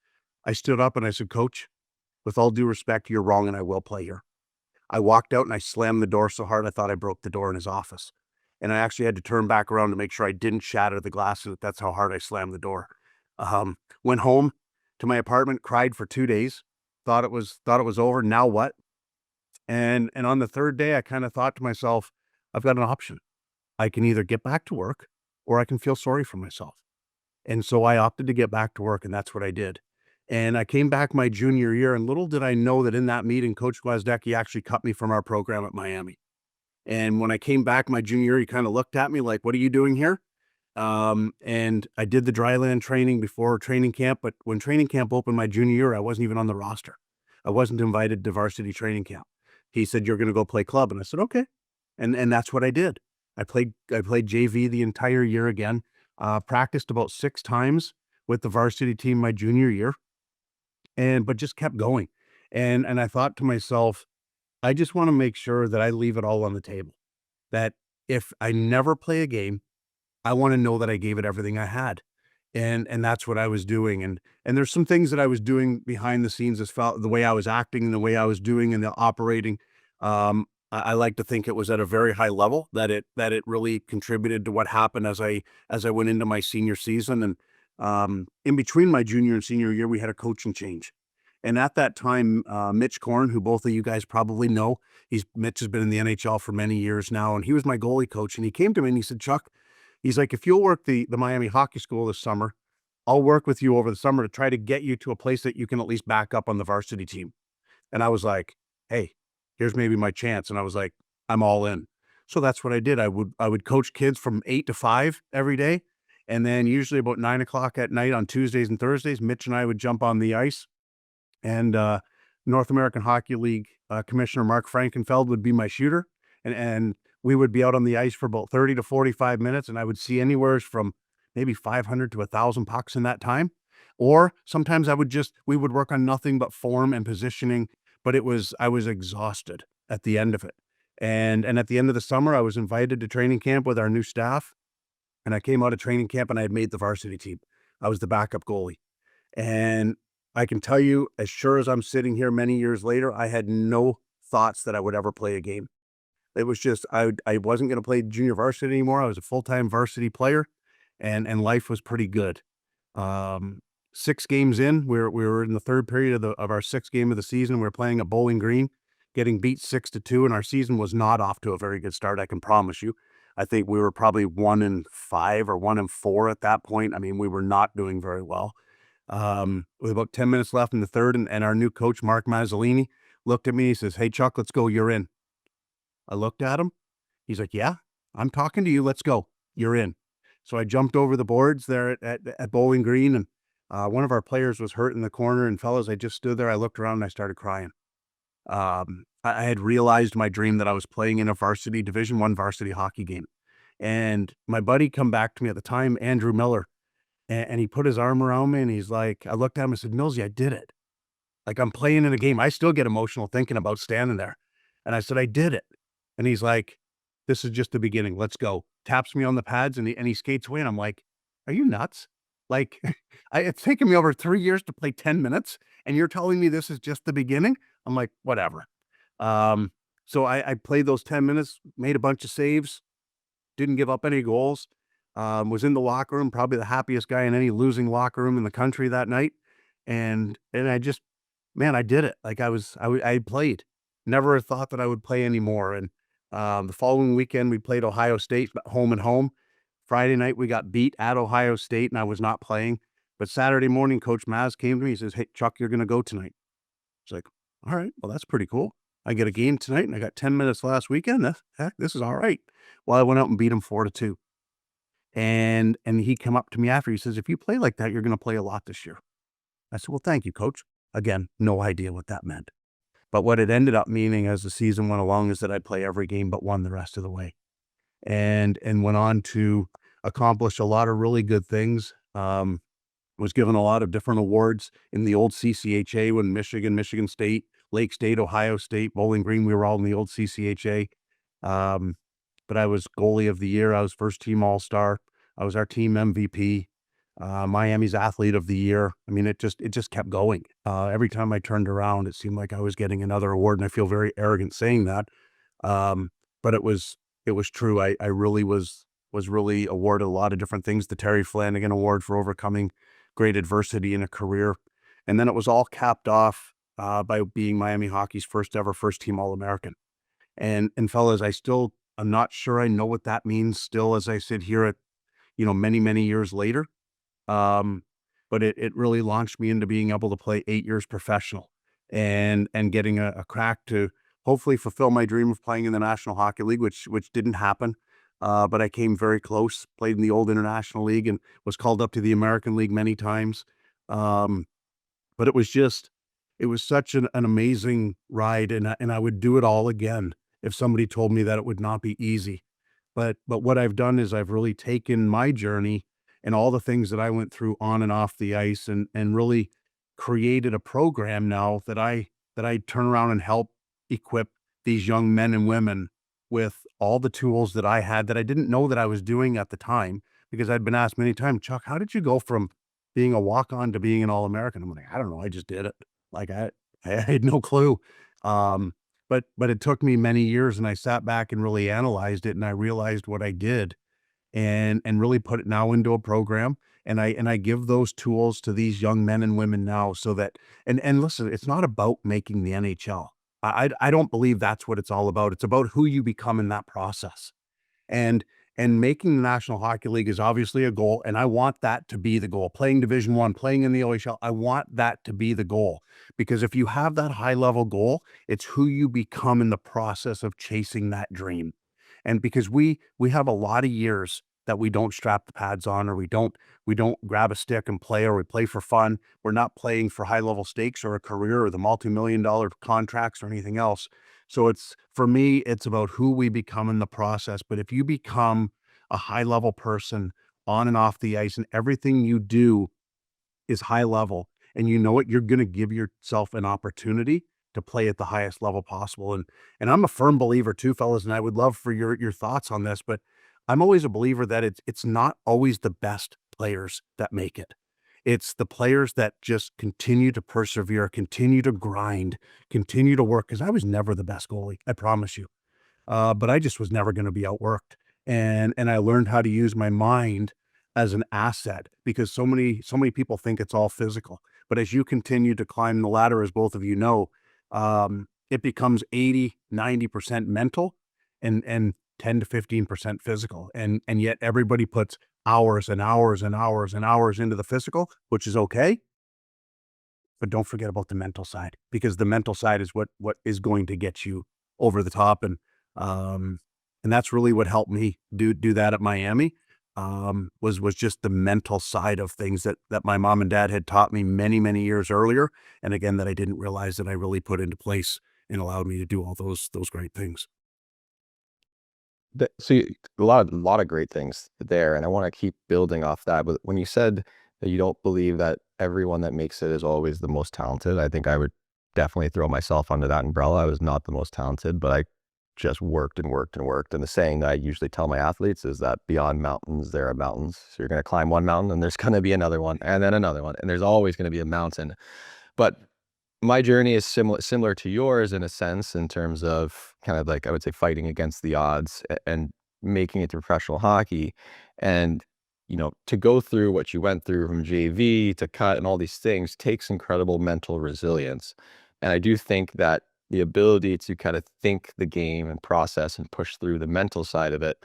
I stood up and I said, Coach, with all due respect, you're wrong, and I will play here. I walked out and I slammed the door so hard I thought I broke the door in his office. And I actually had to turn back around to make sure I didn't shatter the glass. That's how hard I slammed the door. Went home to my apartment, cried for 2 days, thought it was over. Now what? And on the third day, I kind of thought to myself, I've got an option. I can either get back to work or I can feel sorry for myself. And so I opted to get back to work, and that's what I did. And I came back my junior year, and little did I know that in that meeting, Coach Gwozdecki actually cut me from our program at Miami. And when I came back my junior year, he kind of looked at me like, what are you doing here? And I did the dryland training before training camp, but when training camp opened my junior year, I wasn't even on the roster. I wasn't invited to varsity training camp. He said, you're going to go play club. And I said, okay. And that's what I did. I played JV the entire year again, practiced about 6 times with the varsity team my junior year, but just kept going. And I thought to myself, I just want to make sure that I leave it all on the table, that if I never play a game, I want to know that I gave it everything I had. And that's what I was doing. And there's some things that I was doing behind the scenes, as felt the way I was acting and the way I was doing and the operating. I like to think it was at a very high level, that it really contributed to what happened as I went into my senior season. And in between my junior and senior year, we had a coaching change. And at that time, Mitch Korn, who both of you guys probably know, Mitch has been in the NHL for many years now, and he was my goalie coach. And he came to me and he said, Chuck, he's like, if you'll work the Miami Hockey School this summer, I'll work with you over the summer to try to get you to a place that you can at least back up on the varsity team. And I was like, hey, here's maybe my chance. And I was like, I'm all in. So that's what I did. I would coach kids from 8 to 5 every day. And then usually about 9 o'clock at night on Tuesdays and Thursdays, Mitch and I would jump on the ice. And North American Hockey League Commissioner Mark Frankenfeld would be my shooter. And we would be out on the ice for about 30 to 45 minutes. And I would see anywhere from maybe 500 to 1,000 pucks in that time. Or sometimes we would work on nothing but form and positioning. But I was exhausted at the end of it. And at the end of the summer, I was invited to training camp with our new staff. And I came out of training camp and I had made the varsity team. I was the backup goalie. And I can tell you, as sure as I'm sitting here many years later, I had no thoughts that I would ever play a game. It was just I wasn't going to play junior varsity anymore. I was a full-time varsity player, and life was pretty good. 6 games in, we were in the third period of our 6th game of the season. We were playing at Bowling Green, getting beat 6-2, and our season was not off to a very good start, I can promise you. I think we were probably 1-5 or 1-4 at that point. I mean, we were not doing very well. With about 10 minutes left in the third, and our new coach, Mark Mazzolini, looked at me. He says, "Hey, Chuck, let's go. You're in." I looked at him. He's like, "Yeah, I'm talking to you. Let's go. You're in." So I jumped over the boards there at Bowling Green, and one of our players was hurt in the corner. And fellas, I just stood there. I looked around and I started crying. I had realized my dream that I was playing in a varsity Division I varsity hockey game. And my buddy come back to me at the time, Andrew Miller, and he put his arm around me and he's like, I looked at him and said, "Millsy, I did it. Like, I'm playing in a game." I still get emotional thinking about standing there. And I said, "I did it." And he's like, "This is just the beginning. Let's go." Taps me on the pads and he skates away. And I'm like, "Are you nuts? Like, it's taken me over 3 years to play 10 minutes and you're telling me this is just the beginning?" I'm like, whatever. So I played those 10 minutes, made a bunch of saves, didn't give up any goals, was in the locker room, probably the happiest guy in any losing locker room in the country that night. And I just, man, I did it. Like I played. Never thought that I would play anymore. And the following weekend, we played Ohio State home and home. Friday night, we got beat at Ohio State, and I was not playing. But Saturday morning, Coach Maz came to me. He says, "Hey, Chuck, you're going to go tonight." It's like, all right, well, that's pretty cool. I get a game tonight, and I got 10 minutes last weekend. Heck, this is all right. Well, I went out and beat him 4-2. And he came up to me after. He says, "If you play like that, you're going to play a lot this year." I said, "Well, thank you, Coach." Again, no idea what that meant. But what it ended up meaning as the season went along is that I'd play every game but one the rest of the way. And went on to accomplish a lot of really good things. Was given a lot of different awards in the old CCHA when Michigan State, Lake State, Ohio State, Bowling Green, we were all in the old CCHA. But I was goalie of the year. I was first team All-Star. I was our team MVP. Miami's athlete of the year. I mean, it just kept going. Every time I turned around, it seemed like I was getting another award, and I feel very arrogant saying that. But it was true. I really was really awarded a lot of different things. The Terry Flanagan Award for overcoming great adversity in a career. And then it was all capped off by being Miami hockey's first ever first team All-American. And fellas, I'm not sure I know what that means still as I sit here at, many, many years later. But it really launched me into being able to play 8 years professional and getting a crack to hopefully fulfill my dream of playing in the National Hockey League, which didn't happen. But I came very close, played in the old International League and was called up to the American League many times. But it was such an amazing ride, and I would do it all again if somebody told me that it would not be easy. But what I've done is I've really taken my journey and all the things that I went through on and off the ice and really created a program now that I turn around and help equip these young men and women with all the tools that I had that I didn't know that I was doing at the time, because I'd been asked many times, "Chuck, how did you go from being a walk-on to being an All-American?" I'm like, "I don't know. I just did it." Like I had no clue. But it took me many years, and I sat back and really analyzed it, and I realized what I did and really put it now into a program. And I give those tools to these young men and women now so that, and listen, it's not about making the NHL. I don't believe that's what it's all about. It's about who you become in that process. And making the National Hockey League is obviously a goal, and I want that to be the goal. Playing Division I, playing in the OHL, I want that to be the goal. Because if you have that high-level goal, it's who you become in the process of chasing that dream. And because we have a lot of years that we don't strap the pads on, or we don't grab a stick and play, or we play for fun. We're not playing for high-level stakes or a career or the multi-million-dollar contracts or anything else. So for me, it's about who we become in the process. But if you become a high-level person on and off the ice, and everything you do is high level, and you know what, you're going to give yourself an opportunity to play at the highest level possible. And I'm a firm believer too, fellas, and I would love for your thoughts on this, but I'm always a believer that it's not always the best players that make it. It's the players that just continue to persevere, continue to grind, continue to work. Because I was never the best goalie, I promise you. But I just was never going to be outworked. And I learned how to use my mind as an asset, because so many people think it's all physical. But as you continue to climb the ladder, as both of you know, it becomes 80-90% mental and 10 to 15% physical. And yet everybody puts hours and hours and hours and hours into the physical, which is okay. But don't forget about the mental side, because the mental side is what is going to get you over the top. And that's really what helped me do that at Miami, was just the mental side of things that my mom and dad had taught me many years earlier, and again, that I didn't realize that I really put into place and allowed me to do all those great things. So a lot of great things there, and I want to keep building off that. But when you said that you don't believe that everyone that makes it is always the most talented, I think I would definitely throw myself under that umbrella. I was not the most talented, but I just worked and worked and worked. And the saying that I usually tell my athletes is that beyond mountains, there are mountains. So you're going to climb one mountain, and there's going to be another one, and then another one, and there's always going to be a mountain. But my journey is similar to yours in a sense, in terms of kind of like, I would say, fighting against the odds and making it to professional hockey. And, to go through what you went through from JV to cut and all these things takes incredible mental resilience. And I do think that the ability to kind of think the game and process and push through the mental side of it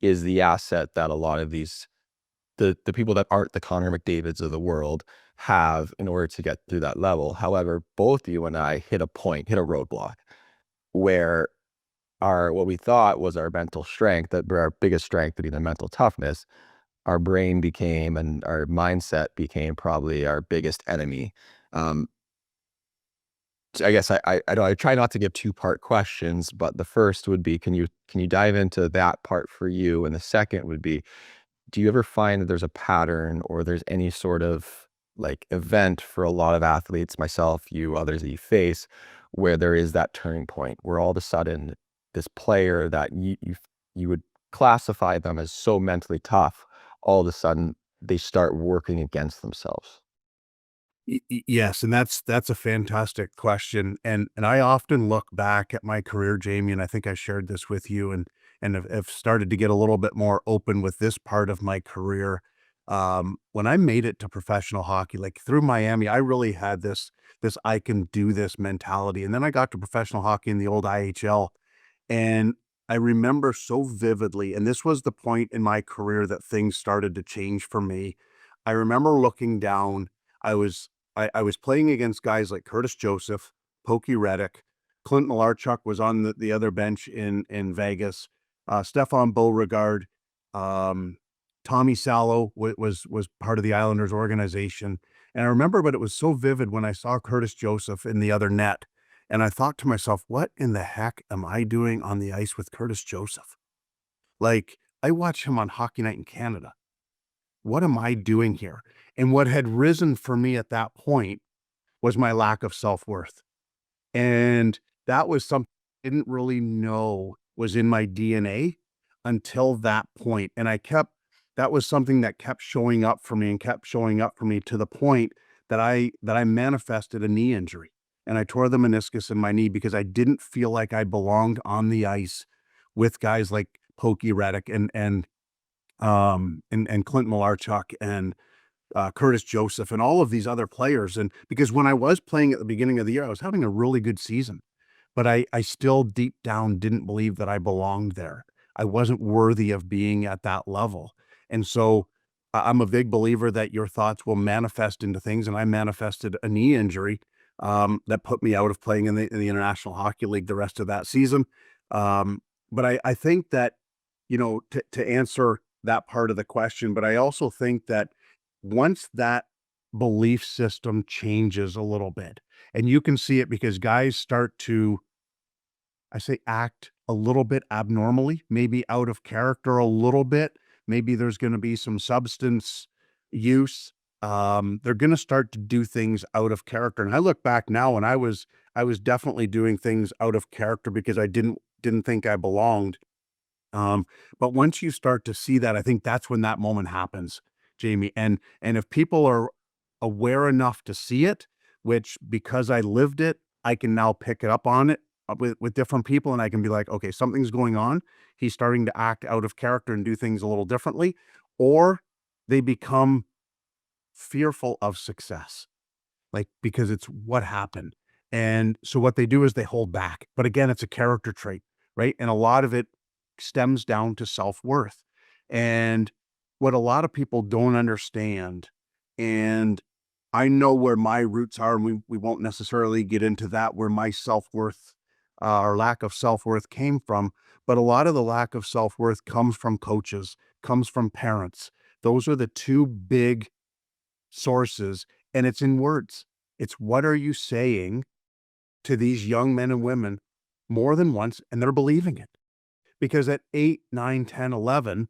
is the asset that a lot of the people that aren't the Connor McDavids of the world have in order to get through that level. However, both you and I hit a roadblock where what we thought was our mental strength, that our biggest strength would be the mental toughness, our brain became, and our mindset became probably our biggest enemy. So I guess I try not to give two-part questions, but the first would be, can you dive into that part for you? And the second would be, do you ever find that there's a pattern, or there's any sort of like event for a lot of athletes, myself, you, others that you face, where there is that turning point where all of a sudden this player that you would classify them as so mentally tough, all of a sudden they start working against themselves? Yes, and that's a fantastic question, and I often look back at my career, Jamie, and I think I shared this with you, and have started to get a little bit more open with this part of my career. When I made it to professional hockey, like through Miami, I really had this I can do this mentality, and then I got to professional hockey in the old IHL, and I remember so vividly, and this was the point in my career that things started to change for me. I remember looking down. I was I was playing against guys like Curtis Joseph, Pokey Reddick, Clint Malarchuk was on the other bench in Vegas, Stefan Beauregard, um, Tommy Sallow was part of the Islanders organization. And I remember, but it was so vivid when I saw Curtis Joseph in the other net. And I thought to myself, what in the heck am I doing on the ice with Curtis Joseph? Like, I watch him on Hockey Night in Canada. What am I doing here? And what had risen for me at that point was my lack of self-worth. And that was something I didn't really know was in my DNA until that point. And that was something that kept showing up for me and kept showing up for me, to the point that I manifested a knee injury. And I tore the meniscus in my knee because I didn't feel like I belonged on the ice with guys like Pokey Reddick and Clint Malarchuk and Curtis Joseph and all of these other players. And because when I was playing at the beginning of the year, I was having a really good season, but I still deep down didn't believe that I belonged there. I wasn't worthy of being at that level. And so I'm a big believer that your thoughts will manifest into things. And I manifested a knee injury that put me out of playing in the International Hockey League the rest of that season. But I think that, to answer that part of the question, but I also think that once that belief system changes a little bit, and you can see it because guys start to, I say, act a little bit abnormally, maybe out of character a little bit. Maybe there's going to be some substance use. They're going to start to do things out of character. And I look back now, and I was definitely doing things out of character because I didn't think I belonged. But once you start to see that, I think that's when that moment happens, Jamie. And if people are aware enough to see it, which because I lived it, I can now pick it up on it with different people, and I can be like, okay, something's going on. He's starting to act out of character and do things a little differently, or they become fearful of success, like because it's what happened. And so what they do is they hold back. But again, it's a character trait, right? And a lot of it stems down to self-worth. And what a lot of people don't understand, and I know where my roots are, and we won't necessarily get into that, where my self-worth or lack of self-worth came from. But a lot of the lack of self-worth comes from coaches, comes from parents. Those are the two big sources, and it's in words. It's what are you saying to these young men and women more than once, and they're believing it. Because at 8, 9, 10, 11,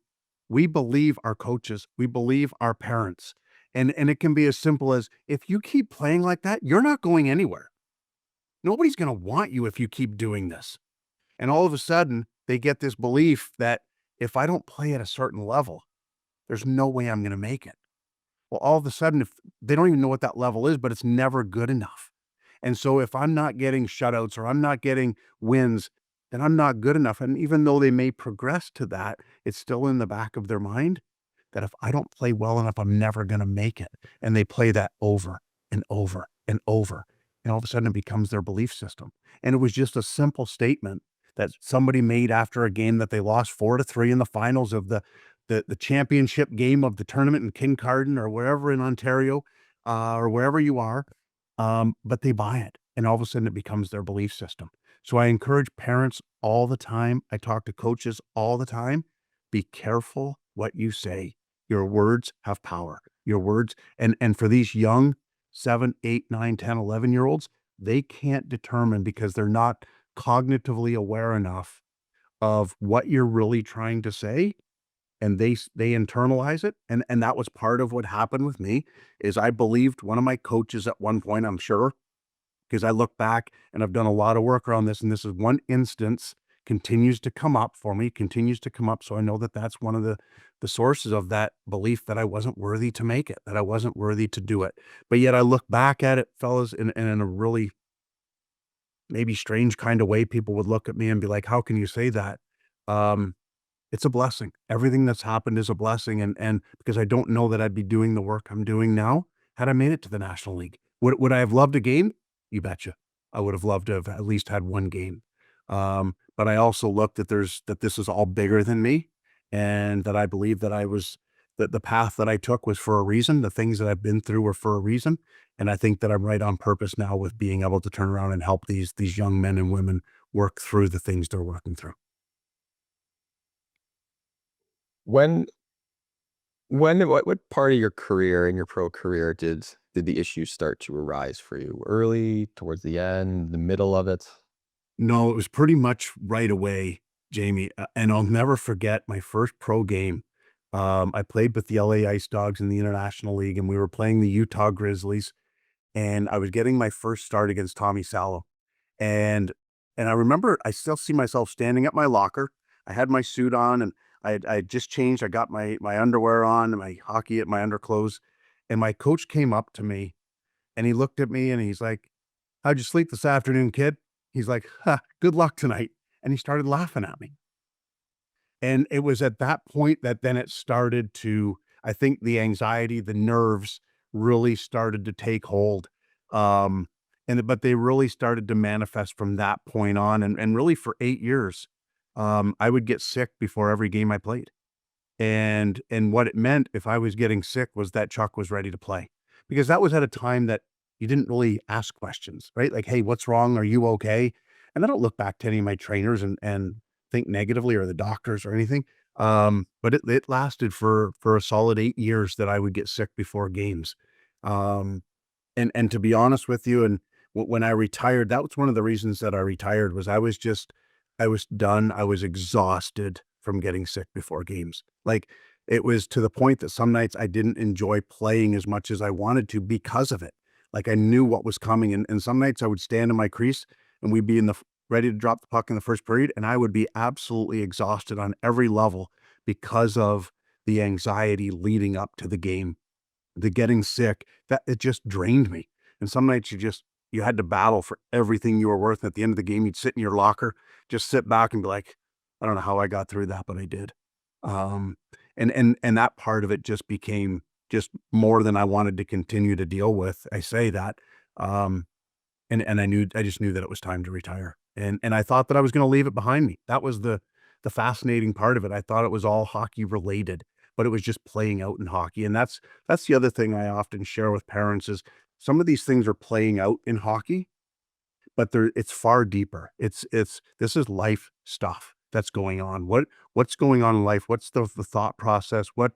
we believe our coaches, we believe our parents. And it can be as simple as, if you keep playing like that, you're not going anywhere. Nobody's going to want you if you keep doing this. And all of a sudden, they get this belief that if I don't play at a certain level, there's no way I'm going to make it. Well, all of a sudden, if they don't even know what that level is, but it's never good enough. And so if I'm not getting shutouts or I'm not getting wins, then I'm not good enough. And even though they may progress to that, it's still in the back of their mind that if I don't play well enough, I'm never going to make it. And they play that over and over and over. And all of a sudden it becomes their belief system. And it was just a simple statement that somebody made after a game that they lost 4-3 in the finals of the championship game of the tournament in Kincardine or wherever in Ontario, or wherever you are. But they buy it, and all of a sudden it becomes their belief system. So I encourage parents all the time. I talk to coaches all the time. Be careful what you say. Your words have power. Your words, and for these young 7, 8, 9, 10, 11-year-olds, they can't determine because they're not cognitively aware enough of what you're really trying to say, and they internalize it. And that was part of what happened with me, is I believed one of my coaches at one point, I'm sure, because I look back and I've done a lot of work around this, and this is one instance, continues to come up for me, continues to come up. So I know that that's one of the sources of that belief that I wasn't worthy to make it, that I wasn't worthy to do it. But yet I look back at it, fellas, in a really maybe strange kind of way. People would look at me and be like, how can you say that? It's a blessing. Everything that's happened is a blessing. And because I don't know that I'd be doing the work I'm doing now had I made it to the National League. Would I have loved a game? You betcha. I would have loved to have at least had one game. But I also looked at that this is all bigger than me, and that I believe that that the path that I took was for a reason. The things that I've been through were for a reason. And I think that I'm right on purpose now with being able to turn around and help these young men and women work through the things they're working through. When what part of your career, in your pro career, did the issues start to arise for you? Early, towards the end, the middle of it? No, it was pretty much right away, Jamie. And I'll never forget my first pro game. I played with the LA Ice Dogs in the International League, and we were playing the Utah Grizzlies. And I was getting my first start against Tommy Salo. And I remember I still see myself standing at my locker. I had my suit on, and I had just changed. I got my underwear on and my underclothes. And my coach came up to me and he looked at me and he's like, "How'd you sleep this afternoon, kid?" He's like, "Good luck tonight." And he started laughing at me. And it was at that point that then it started to, I think the anxiety, the nerves really started to take hold. But they really started to manifest from that point on. And really for 8 years, I would get sick before every game I played. And what it meant if I was getting sick was that Chuck was ready to play, because that was at a time that you didn't really ask questions, right? Like, "Hey, what's wrong? Are you okay?" And I don't look back to any of my trainers and think negatively, or the doctors or anything. But it lasted for a solid 8 years that I would get sick before games. Um, and to be honest with you, and when I retired, that was one of the reasons that I retired, was I was done. I was exhausted from getting sick before games. Like, it was to the point that some nights I didn't enjoy playing as much as I wanted to because of it. Like, I knew what was coming. And some nights I would stand in my crease and we'd be in the ready to drop the puck in the first period, and I would be absolutely exhausted on every level because of the anxiety leading up to the game, the getting sick. That it just drained me. And some nights you had to battle for everything you were worth. At the end of the game, you'd sit in your locker, just sit back and be like, I don't know how I got through that, but I did. Um, and that part of it just became just more than I wanted to continue to deal with. I say that. Um, and I just knew that it was time to retire. And I thought that I was going to leave it behind me. That was the fascinating part of it. I thought it was all hockey related, but it was just playing out in hockey. And that's the other thing I often share with parents is some of these things are playing out in hockey, but it's far deeper. This is life stuff that's going on. What's going on in life? What's the thought process? What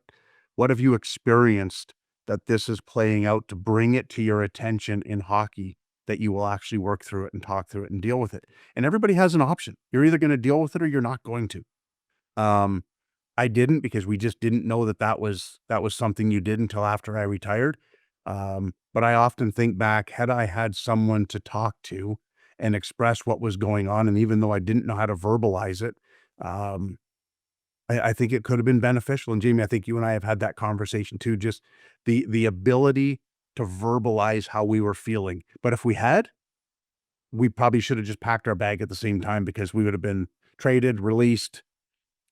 have you experienced that this is playing out to bring it to your attention in hockey that you will actually work through it and talk through it and deal with it? And everybody has an option. You're either going to deal with it or you're not going to. Um, I didn't because we just didn't know that was something you did until after I retired. But I often think back, had I had someone to talk to and express what was going on, and even though I didn't know how to verbalize it, um, I think it could have been beneficial. And Jamie, I think you and I have had that conversation too, just the ability to verbalize how we were feeling. But if we had, we probably should have just packed our bag at the same time because we would have been traded, released,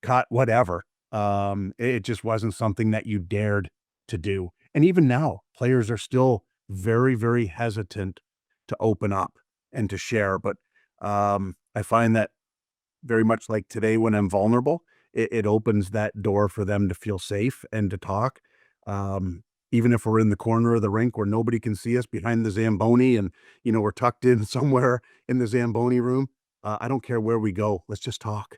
cut, whatever. It just wasn't something that you dared to do. And even now, players are still very, very hesitant to open up and to share. But I find that very much like today when I'm vulnerable, it opens that door for them to feel safe and to talk. Even if we're in the corner of the rink where nobody can see us behind the Zamboni and, we're tucked in somewhere in the Zamboni room, I don't care where we go. Let's just talk.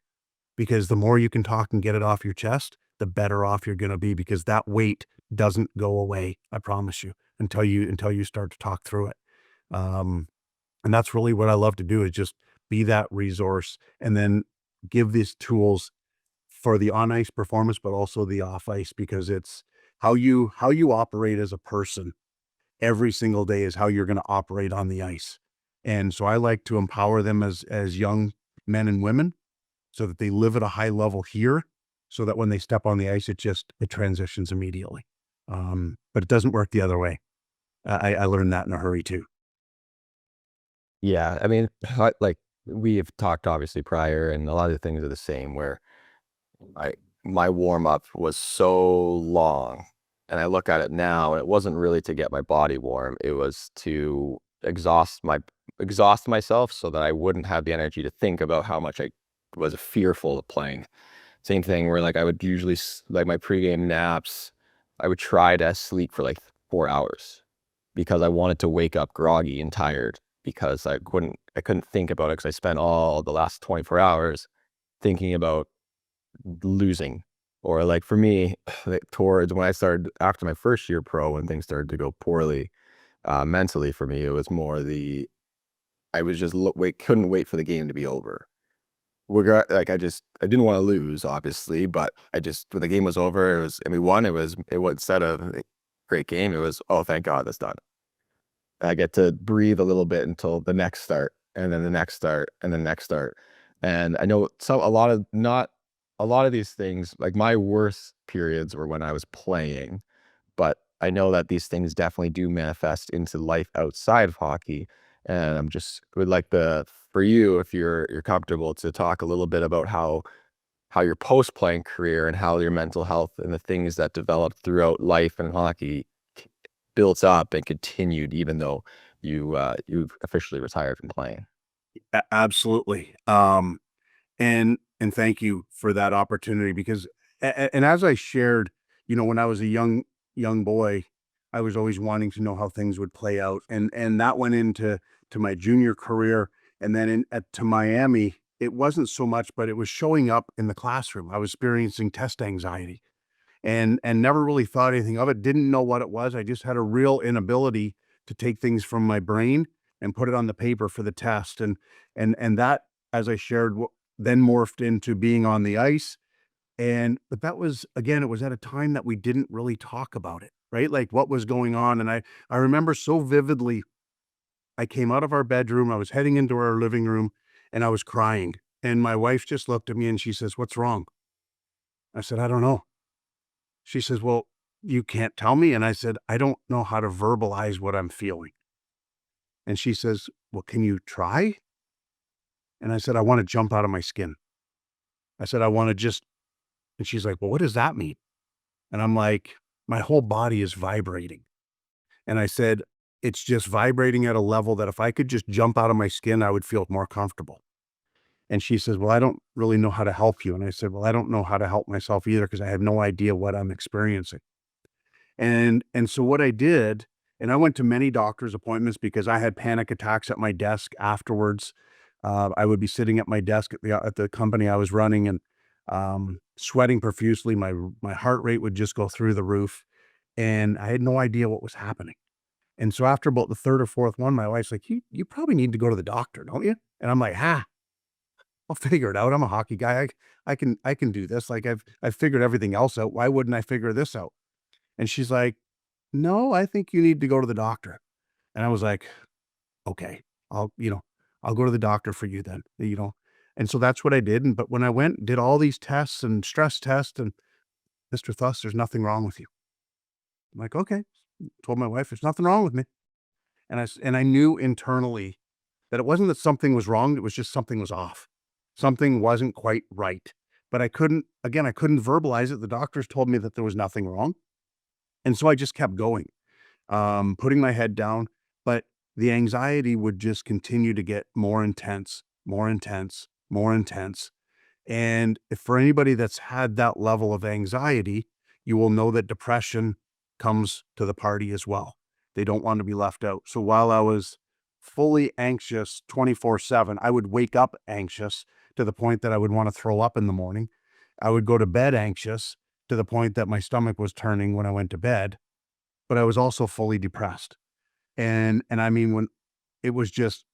Because the more you can talk and get it off your chest, the better off you're going to be, because that weight doesn't go away. I promise you, until you start to talk through it. And that's really what I love to do, is just be that resource and then give these tools for the on ice performance, but also the off ice, because it's how you operate as a person every single day is how you're going to operate on the ice. And so I like to empower them as young men and women, so that they live at a high level here, so that when they step on the ice, it transitions immediately. But it doesn't work the other way. I learned that in a hurry too. Yeah, I mean, like we have talked obviously prior, and a lot of the things are the same. Where my warm up was so long, and I look at it now, and it wasn't really to get my body warm. It was to exhaust myself so that I wouldn't have the energy to think about how much I was fearful of playing. Same thing where like I would usually like my pregame naps, I would try to sleep for like 4 hours because I wanted to wake up groggy and tired, because I couldn't think about it, because I spent all the last 24 hours thinking about losing. Or like for me, like towards when I started after my first year pro, when things started to go poorly mentally for me, it was more I was just couldn't wait for the game to be over. Like I didn't want to lose, obviously, but when the game was over, and we won, it was instead of a great game, it was, oh, thank God that's done. I get to breathe a little bit until the next start, and then the next start, and the next start. And I know a lot of these things, like my worst periods were when I was playing, but I know that these things definitely do manifest into life outside of hockey. And I'm just would like for you, if you're comfortable, to talk a little bit about how your post-playing career and how your mental health and the things that developed throughout life and hockey built up and continued, even though you officially retired from playing. Absolutely. And thank you for that opportunity, because and as I shared, when I was a young boy, I was always wanting to know how things would play out, and that went into my junior career, and then to Miami, it wasn't so much, but it was showing up in the classroom. I was experiencing test anxiety, and never really thought anything of it. Didn't know what it was. I just had a real inability to take things from my brain and put it on the paper for the test, and that, as I shared, then morphed into being on the ice. But that was, again, it was at a time that we didn't really talk about it, right? Like what was going on. And I remember so vividly, I came out of our bedroom, I was heading into our living room, and I was crying. And my wife just looked at me and she says, "What's wrong?" I said, "I don't know." She says, "Well, you can't tell me." And I said, "I don't know how to verbalize what I'm feeling." And she says, "Well, can you try?" And I said, "I want to jump out of my skin." I said, "I want to just," and she's like, "Well, what does that mean?" And I'm like, "My whole body is vibrating." And I said, "It's just vibrating at a level that if I could just jump out of my skin, I would feel more comfortable." And she says, "Well, I don't really know how to help you." And I said, "Well, I don't know how to help myself either because I have no idea what I'm experiencing." And so what I did, and I went to many doctor's appointments because I had panic attacks at my desk afterwards. I would be sitting at my desk at the company I was running and sweating profusely. My heart rate would just go through the roof, and I had no idea what was happening. And so after about the third or fourth one, my wife's like, "You probably need to go to the doctor, don't you?" And I'm like, I'll figure it out. I'm a hockey guy. I can do this. Like I've figured everything else out. Why wouldn't I figure this out?" And she's like, "No, I think you need to go to the doctor." And I was like, "Okay, I'll go to the doctor for you then." And so that's what I did. But when I went, did all these tests and stress tests, and Mr. Thuss, there's nothing wrong with you. I'm like, "Okay." Told my wife, "There's nothing wrong with me." And I knew internally that it wasn't that something was wrong. It was just something was off. Something wasn't quite right. But I couldn't verbalize it. The doctors told me that there was nothing wrong. And so I just kept going, putting my head down, but the anxiety would just continue to get more intense, more intense, more intense. And if for anybody that's had that level of anxiety, you will know that depression comes to the party as well. They don't want to be left out. So while I was fully anxious 24/7, I would wake up anxious to the point that I would want to throw up in the morning. I would go to bed anxious to the point that my stomach was turning when I went to bed, but I was also fully depressed. And I mean, when it was just,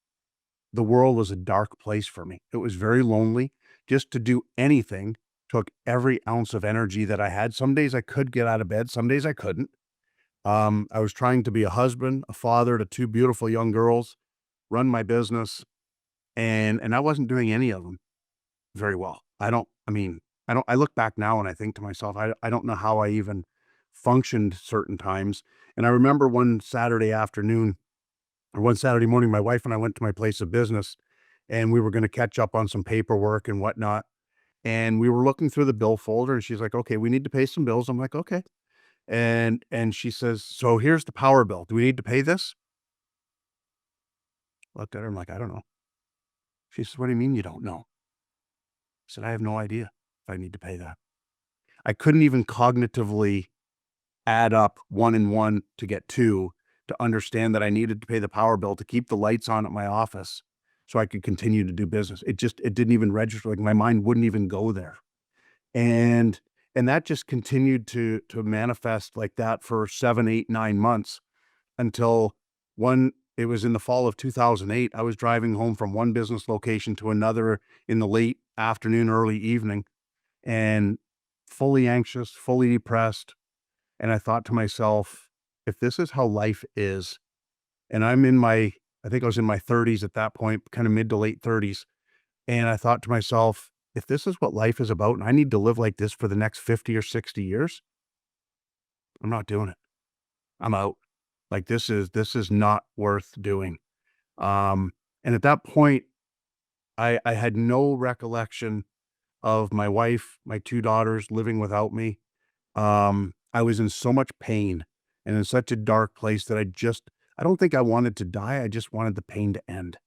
the world was a dark place for me. It was very lonely. Just to do anything took every ounce of energy that I had. Some days I could get out of bed, some days I couldn't. I was trying to be a husband, a father to two beautiful young girls, run my business, and I wasn't doing any of them very well. I look back now and I think to myself, I don't know how I even functioned certain times. And I remember one Saturday afternoon or one Saturday morning, my wife and I went to my place of business and we were going to catch up on some paperwork and whatnot. And we were looking through the bill folder and she's like, "Okay, we need to pay some bills." I'm like, "Okay." And she says, "So here's the power bill. Do we need to pay this?" I looked at her. I'm like, "I don't know." She says, "What do you mean you don't know?" I said, "I have no idea if I need to pay that." I couldn't even cognitively add up one and one to get two to understand that I needed to pay the power bill to keep the lights on at my office so I could continue to do business. It didn't even register. Like my mind wouldn't even go there. And and that just continued to manifest like that for 7, 8, 9 months until one it was in the fall of 2008. I was driving home from one business location to another in the late afternoon, early evening, and fully anxious, fully depressed. And I thought to myself, if this is how life is, and I think I was in my 30s at that point, kind of mid to late 30s. And I thought to myself, if this is what life is about and I need to live like this for the next 50 or 60 years, I'm not doing it. I'm out. Like this is not worth doing. And at that point, I had no recollection of my wife, my two daughters living without me. I was in so much pain and in such a dark place that I don't think I wanted to die. I just wanted the pain to end.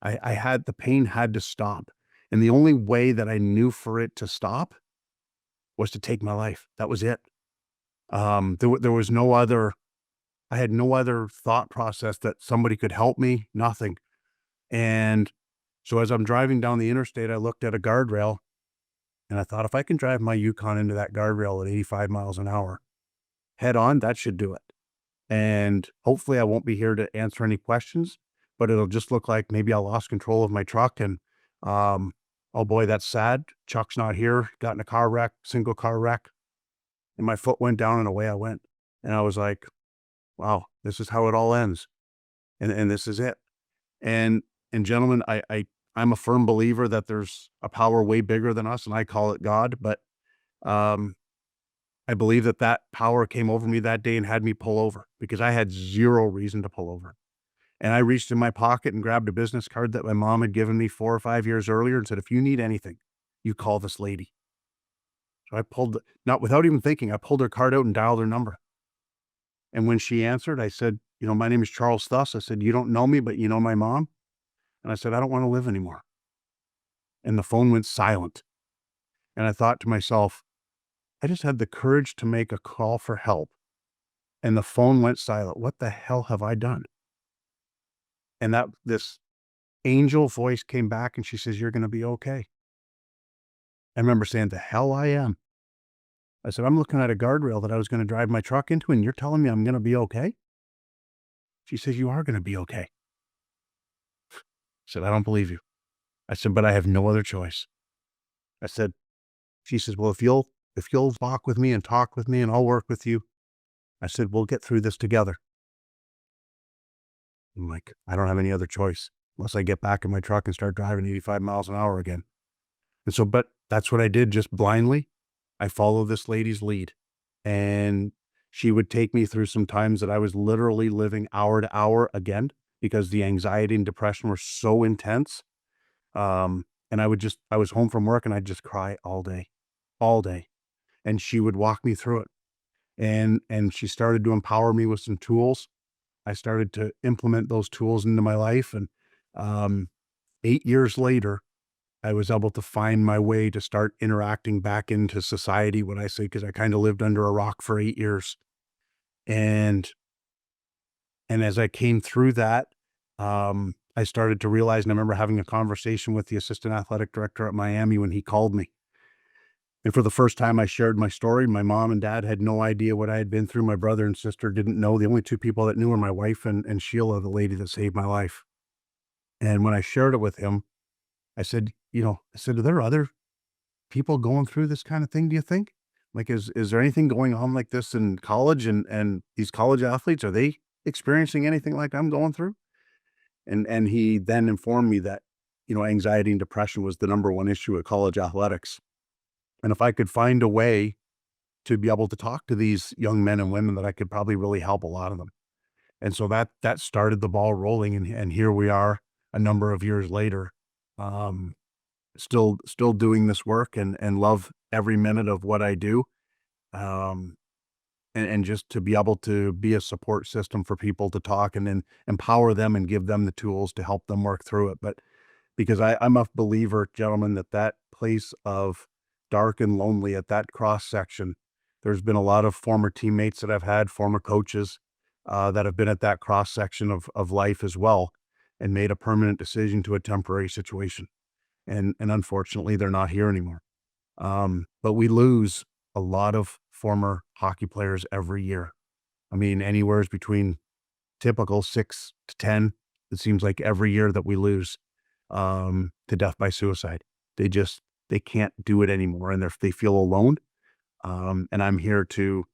The pain had to stop. And the only way that I knew for it to stop was to take my life. That was it. There was no other, I had no other thought process that somebody could help me, nothing. And so as I'm driving down the interstate, I looked at a guardrail and I thought, if I can drive my Yukon into that guardrail at 85 miles an hour head on, that should do it. And hopefully I won't be here to answer any questions, but it'll just look like maybe I lost control of my truck and, oh boy, that's sad. Chuck's not here. Got in a car wreck, single car wreck, and my foot went down and away I went. And I was like, wow, this is how it all ends. And this is it. And gentlemen, I'm a firm believer that there's a power way bigger than us, and I call it God. But I believe that that power came over me that day and had me pull over because I had zero reason to pull over. And I reached in my pocket and grabbed a business card that my mom had given me 4 or 5 years earlier and said, if you need anything, you call this lady. So I pulled, not without even thinking, I pulled her card out and dialed her number. And when she answered, I said, you know, my name is Charles Thuss. I said, you don't know me, but you know my mom. And I said, I don't want to live anymore. And the phone went silent. And I thought to myself, I just had the courage to make a call for help. And the phone went silent. What the hell have I done? And that this angel voice came back and she says, you're going to be okay. I remember saying, the hell I am. I said, I'm looking at a guardrail that I was going to drive my truck into, and you're telling me I'm going to be okay? She says, you are going to be okay. I said, I don't believe you. I said, but I have no other choice. I said, she says, well, if you'll walk with me and talk with me and I'll work with you. I said, we'll get through this together. I'm like, I don't have any other choice unless I get back in my truck and start driving 85 miles an hour again. And so, but that's what I did, just blindly. I followed this lady's lead, and she would take me through some times that I was literally living hour to hour again because the anxiety and depression were so intense. And I was home from work and I'd just cry all day. And she would walk me through it. And she started to empower me with some tools. I started to implement those tools into my life. And 8 years later, I was able to find my way to start interacting back into society, what I say, because I kind of lived under a rock for 8 years. And as I came through that, I started to realize, and I remember having a conversation with the assistant athletic director at Miami when he called me. And for the first time I shared my story, my mom and dad had no idea what I had been through. My brother and sister didn't know. The only two people that knew were my wife and Sheila, the lady that saved my life. And when I shared it with him, I said, are there other people going through this kind of thing, do you think? Like, is there anything going on like this in college and these college athletes, are they experiencing anything like I'm going through? And he then informed me that, anxiety and depression was the number one issue at college athletics. And if I could find a way to be able to talk to these young men and women, that I could probably really help a lot of them. And so that started the ball rolling. And here we are a number of years later, still doing this work and love every minute of what I do. And just to be able to be a support system for people to talk and then empower them and give them the tools to help them work through it. But because I'm a believer, gentlemen, that place of dark and lonely at that cross section, there's been a lot of former teammates that I've had, former coaches that have been at that cross section of life as well, and made a permanent decision to a temporary situation. And unfortunately, they're not here anymore. But we lose a lot of former hockey players every year. I mean, anywhere between typical 6 to 10, it seems like every year that we lose to death by suicide. They can't do it anymore, and they feel alone. And I'm here to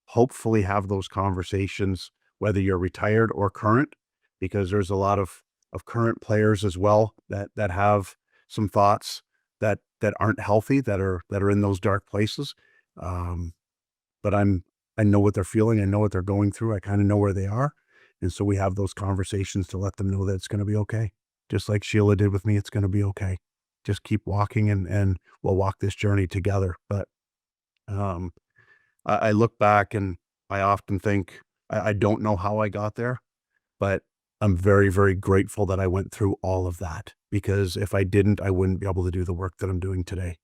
hopefully have those conversations, whether you're retired or current, because there's a lot of current players as well that have some thoughts that aren't healthy, that are in those dark places. But I know what they're feeling. I know what they're going through. I kind of know where they are. And so we have those conversations to let them know that it's going to be okay. Just like Sheila did with me, it's going to be okay. Just keep walking and we'll walk this journey together. But I look back and I often think, I don't know how I got there, but I'm very, very grateful that I went through all of that, because if I didn't, I wouldn't be able to do the work that I'm doing today.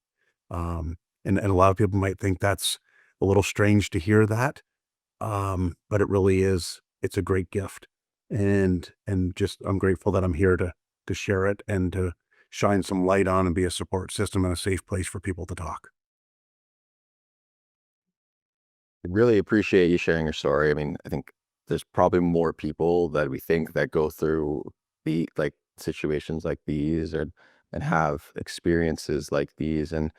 And a lot of people might think that's a little strange to hear that. But it really is. It's a great gift. And just, I'm grateful that I'm here to share it and to shine some light on and be a support system and a safe place for people to talk. I really appreciate you sharing your story. I mean, I think there's probably more people that we think that go through situations like these and have experiences like these. And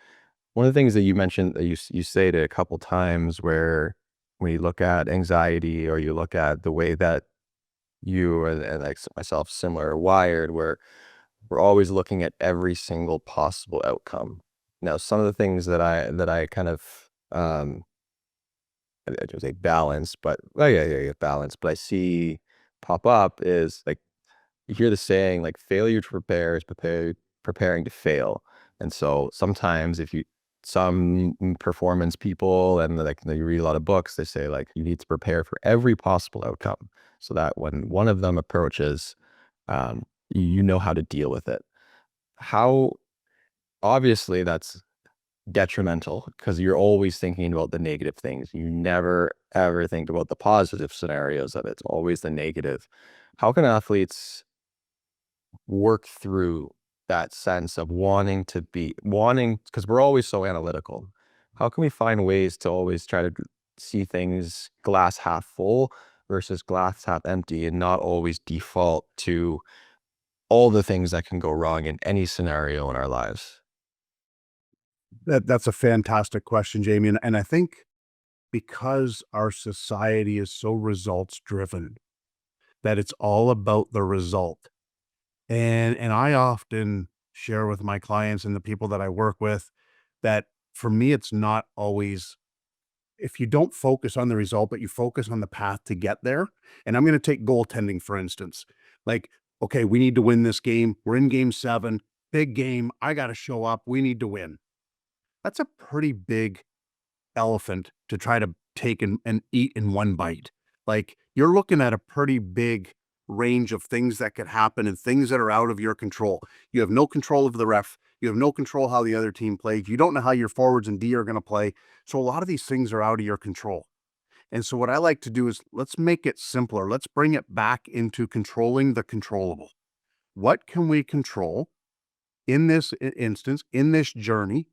one of the things that you mentioned that you say it a couple times, where when you look at anxiety or you look at the way that you and like myself similar are wired, where we're always looking at every single possible outcome. Now, some of the things that I kind of I don't say balance, but balance, but I see pop up is like you hear the saying like failure to prepare is preparing to fail. And so sometimes if you some performance people and like you read a lot of books, they say like you need to prepare for every possible outcome so that when one of them approaches, you know how to deal with it. How obviously that's detrimental because you're always thinking about the negative things. You never ever think about the positive scenarios of it. It's always the negative. How can athletes work through that sense of wanting because we're always so analytical. How can we find ways to always try to see things glass half full versus glass half empty and not always default to all the things that can go wrong in any scenario in our lives? That's a fantastic question, Jamie. And I think because our society is so results driven, that it's all about the result. And I often share with my clients and the people that I work with that for me, it's not always, if you don't focus on the result, but you focus on the path to get there. And I'm going to take goaltending, for instance. Like, okay, we need to win this game. We're in game 7, big game. I got to show up. We need to win. That's a pretty big elephant to try to take and eat in one bite. Like, you're looking at a pretty big range of things that could happen and things that are out of your control. You have no control of the ref. You have no control how the other team plays. You don't know how your forwards and D are going to play. So a lot of these things are out of your control. And so what I like to do is let's make it simpler. Let's bring it back into controlling the controllable. What can we control in this instance, in this journey?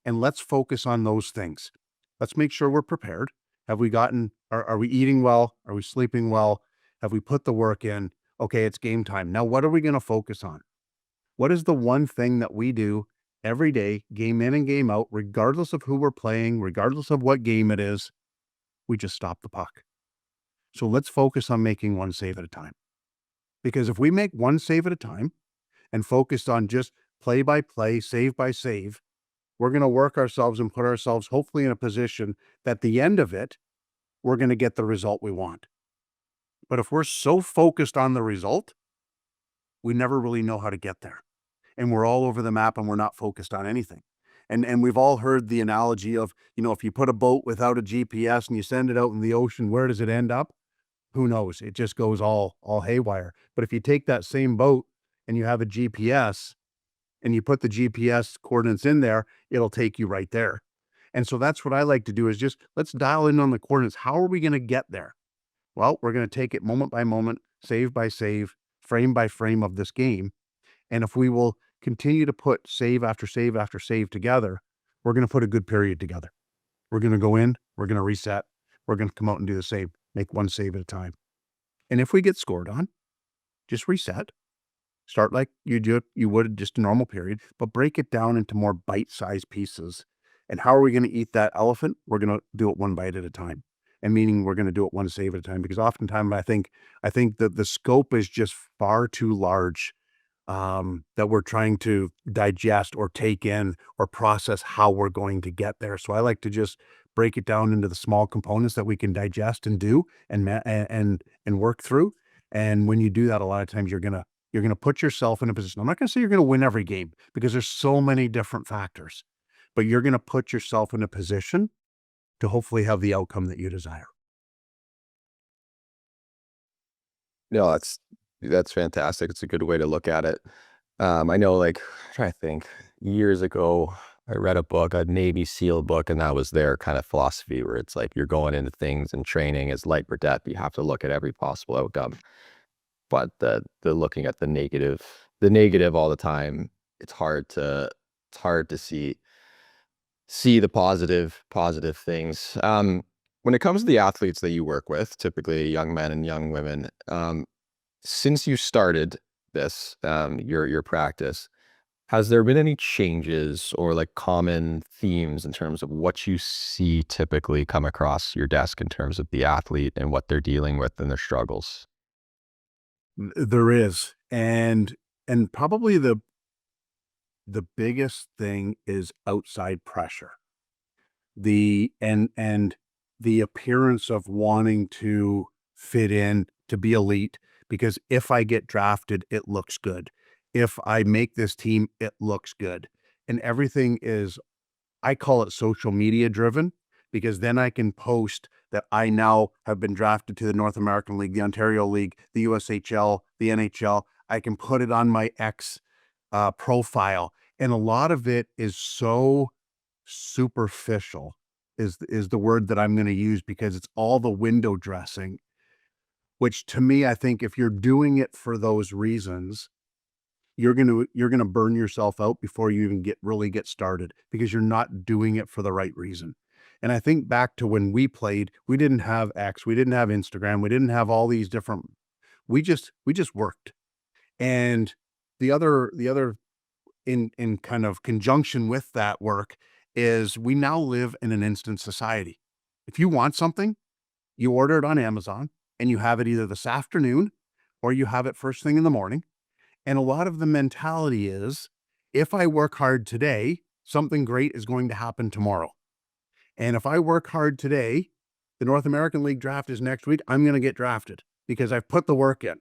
And let's focus on those things. Let's make sure we're prepared. Have we gotten, are we eating well? Are we sleeping well? Have we put the work in? Okay, it's game time. Now, what are we going to focus on? What is the one thing that we do every day, game in and game out, regardless of who we're playing, regardless of what game it is? We just stop the puck. So let's focus on making one save at a time. Because if we make one save at a time and focus on just play by play, save by save, we're going to work ourselves and put ourselves hopefully in a position that at the end of it, we're going to get the result we want. But if we're so focused on the result, we never really know how to get there. And we're all over the map and we're not focused on anything. And we've all heard the analogy of, if you put a boat without a GPS and you send it out in the ocean, where does it end up? Who knows? It just goes all haywire. But if you take that same boat and you have a GPS and you put the GPS coordinates in there, it'll take you right there. And so that's what I like to do is just let's dial in on the coordinates. How are we going to get there? Well, we're going to take it moment by moment, save by save, frame by frame of this game. And if we will continue to put save after save after save together, we're going to put a good period together. We're going to go in, we're going to reset, we're going to come out and do the same, make one save at a time. And if we get scored on, just reset. Start like you would just a normal period, but break it down into more bite-sized pieces. And how are we going to eat that elephant? We're going to do it one bite at a time. And meaning we're going to do it one save at a time, because oftentimes I think that the scope is just far too large, that we're trying to digest or take in or process how we're going to get there. So I like to just break it down into the small components that we can digest and do and work through. And when you do that, a lot of times you're going to put yourself in a position. I'm not going to say you're going to win every game because there's so many different factors, but you're going to put yourself in a position to hopefully have the outcome that you desire. No, that's fantastic. It's a good way to look at it. I know, like, I'm trying to think, years ago, I read a book, a Navy SEAL book, and that was their kind of philosophy where it's like you're going into things and training is life or death. You have to look at every possible outcome. But the looking at the negative all the time, it's hard to see the positive things. When it comes to the athletes that you work with, typically young men and young women, since you started this, your practice, has there been any changes or like common themes in terms of what you see typically come across your desk in terms of the athlete and what they're dealing with and their struggles? There is. And and probably the biggest thing is outside pressure. And the appearance of wanting to fit in, to be elite, because if I get drafted, it looks good. If I make this team, it looks good. And everything is, I call it social media driven, because then I can post that I now have been drafted to the North American League, the Ontario League, the USHL, the NHL. I can put it on my X profile. And a lot of it is so superficial is the word that I'm going to use, because it's all the window dressing, which to me, I think if you're doing it for those reasons, you're going to burn yourself out before you even really get started, because you're not doing it for the right reason. And I think back to when we played, we didn't have X, we didn't have Instagram, we didn't have all these different, we just worked. And the other in kind of conjunction with that work is we now live in an instant society. If you want something, you order it on Amazon and you have it either this afternoon or you have it first thing in the morning. And a lot of the mentality is, if I work hard today, something great is going to happen tomorrow. And if I work hard today, the North American League draft is next week, I'm going to get drafted because I've put the work in.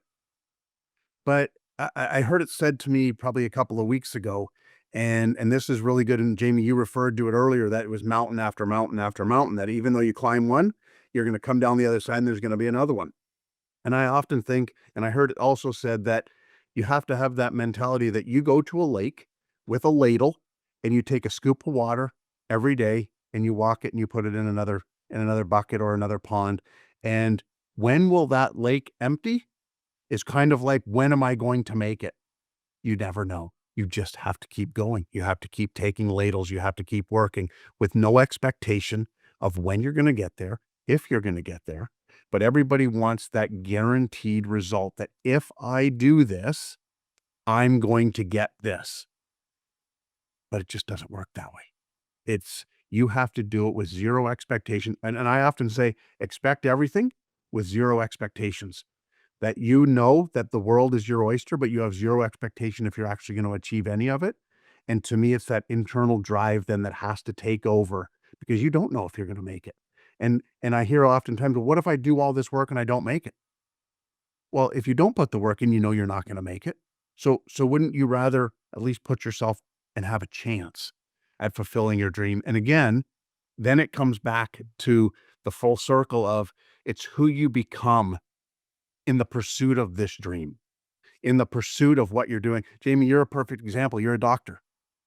But I heard it said to me probably a couple of weeks ago, and this is really good. And Jamie, you referred to it earlier, that it was mountain after mountain after mountain, that even though you climb one, you're going to come down the other side and there's going to be another one. And I often think, and I heard it also said, that you have to have that mentality that you go to a lake with a ladle and you take a scoop of water every day and you walk it and you put it in another bucket or another pond. And when will that lake empty is kind of like, when am I going to make it? You never know. You just have to keep going. You have to keep taking ladles. You have to keep working with no expectation of when you're going to get there, if you're going to get there. But everybody wants that guaranteed result, that if I do this, I'm going to get this. But it just doesn't work that way. You have to do it with zero expectation. And I often say, expect everything with zero expectations. That you know that the world is your oyster, but you have zero expectation if you're actually going to achieve any of it. And to me, it's that internal drive then that has to take over, because you don't know if you're going to make it. And I hear oftentimes, well, what if I do all this work and I don't make it? Well, if you don't put the work in, you know you're not going to make it. So wouldn't you rather at least put yourself and have a chance at fulfilling your dream? And again, then it comes back to the full circle of, it's who you become in the pursuit of this dream, in the pursuit of what you're doing. Jamie, you're a perfect example. You're a doctor,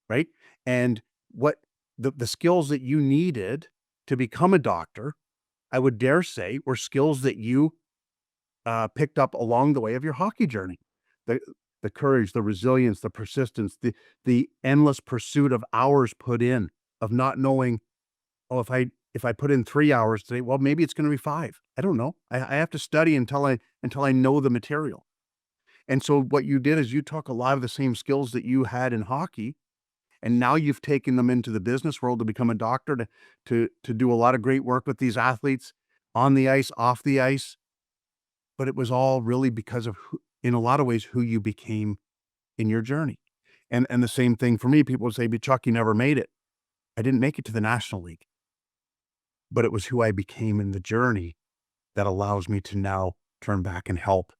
right? And what the skills that you needed to become a doctor, I would dare say, were skills that you picked up along the way of your hockey journey. The courage, the resilience, the persistence, the endless pursuit of hours put in, of not knowing, oh, if I put in 3 hours today, well, maybe it's going to be 5. I don't know. I have to study until I know the material. And so what you did is you took a lot of the same skills that you had in hockey, and now you've taken them into the business world to become a doctor, to do a lot of great work with these athletes on the ice, off the ice. But it was all really because of, in a lot of ways, who you became in your journey. And the same thing for me. People would say, but Chuck, you never made it. I didn't make it to the National League. But it was who I became in the journey that allows me to now turn back and help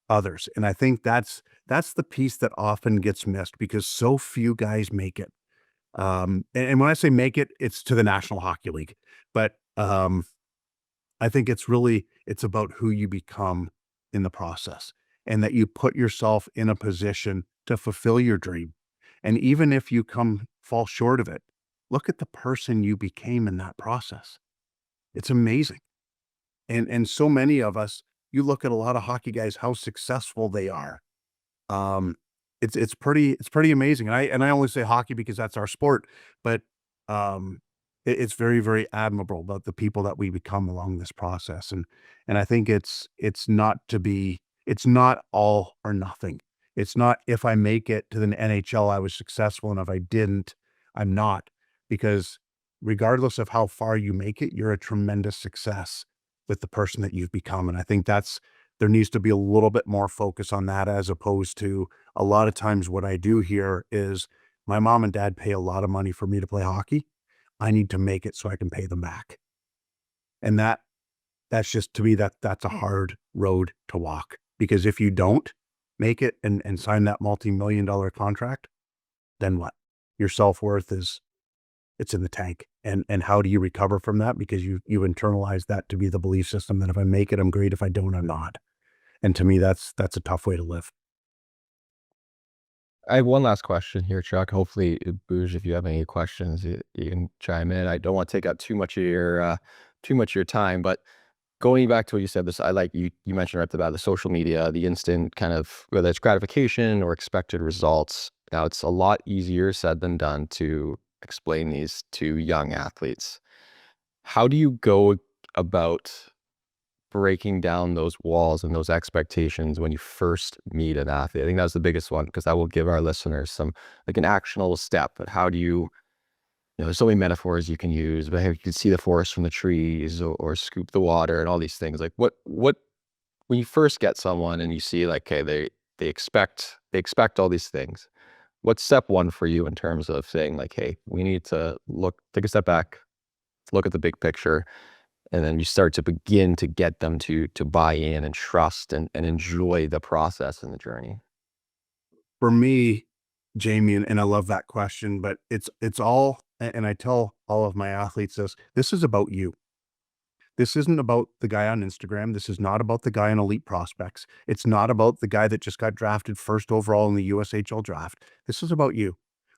others. And I think that's the piece that often gets missed, because so few guys make it. And when I say make it, it's to the National Hockey League. But I think it's about who you become in the process, and that you put yourself in a position to fulfill your dream. And even if you fall short of it, look at the person you became in that process. It's amazing. And so many of us, you look at a lot of hockey guys, how successful they are. It's pretty amazing. And I only say hockey because that's our sport, but it's very, very admirable about the people that we become along this process. And I think it's not all or nothing. It's not, if I make it to the NHL, I was successful, and if I didn't, I'm not. Because regardless of how far you make it, you're a tremendous success with the person that you've become. And I think that's There needs to be a little bit more focus on that, as opposed to a lot of times what I do here is my mom and dad pay a lot of money for me to play hockey. I need to make it so I can pay them back. And that's just, to me, that's a hard road to walk, because if you don't make it and sign that multi-million-dollar contract, then what? Your self-worth it's in the tank. And how do you recover from that? Because you internalize that to be the belief system that if I make it, I'm great. If I don't, I'm not. And to me, that's a tough way to live. I have one last question here, Chuck. Hopefully, Booge, if you have any questions, you can chime in. I don't want to take up too much of your time, but going back to what you said, this I like you mentioned right about the social media, the instant kind of, whether it's gratification or expected results. Now, it's a lot easier said than done to explain these to young athletes. How do you go about breaking down those walls and those expectations when you first meet an athlete? I think that's the biggest one, because that will give our listeners some, like, an actionable step. But how do you, there's so many metaphors you can use, but you can see the forest from the trees, or scoop the water and all these things. Like what, when you first get someone and you see, like, okay, they expect all these things, what's step one for you in terms of saying, like, hey, we need to take a step back, look at the big picture, and then you start to begin to get them to buy in and trust and enjoy the process and the journey? For me, Jamie, and I love that question, but it's all, and I tell all of my athletes this is about you. This isn't about the guy on Instagram. This is not about the guy on Elite Prospects. It's not about the guy that just got drafted first overall in the USHL draft. This is about you.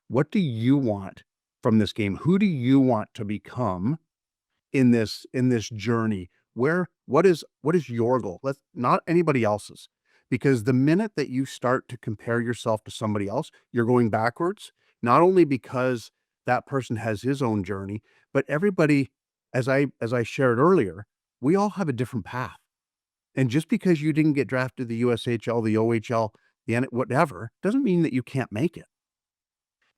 What do you want from this game? Who do you want to become in this journey? What is your goal? Let's not anybody else's. Because the minute that you start to compare yourself to somebody else, you're going backwards, not only because that person has his own journey, but everybody, as I shared earlier, we all have a different path. And just because you didn't get drafted to the USHL, the OHL, whatever, doesn't mean that you can't make it.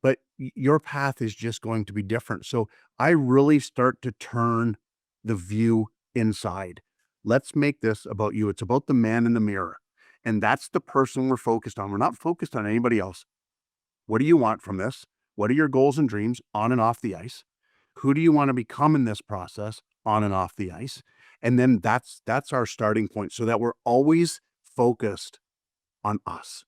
But your path is just going to be different. So I really start to turn the view inside. Let's make this about you. It's about the man in the mirror. And that's the person we're focused on. We're not focused on anybody else. What do you want from this? What are your goals and dreams on and off the ice? Who do you want to become in this process on and off the ice? And then that's our starting point, so that we're always focused on us,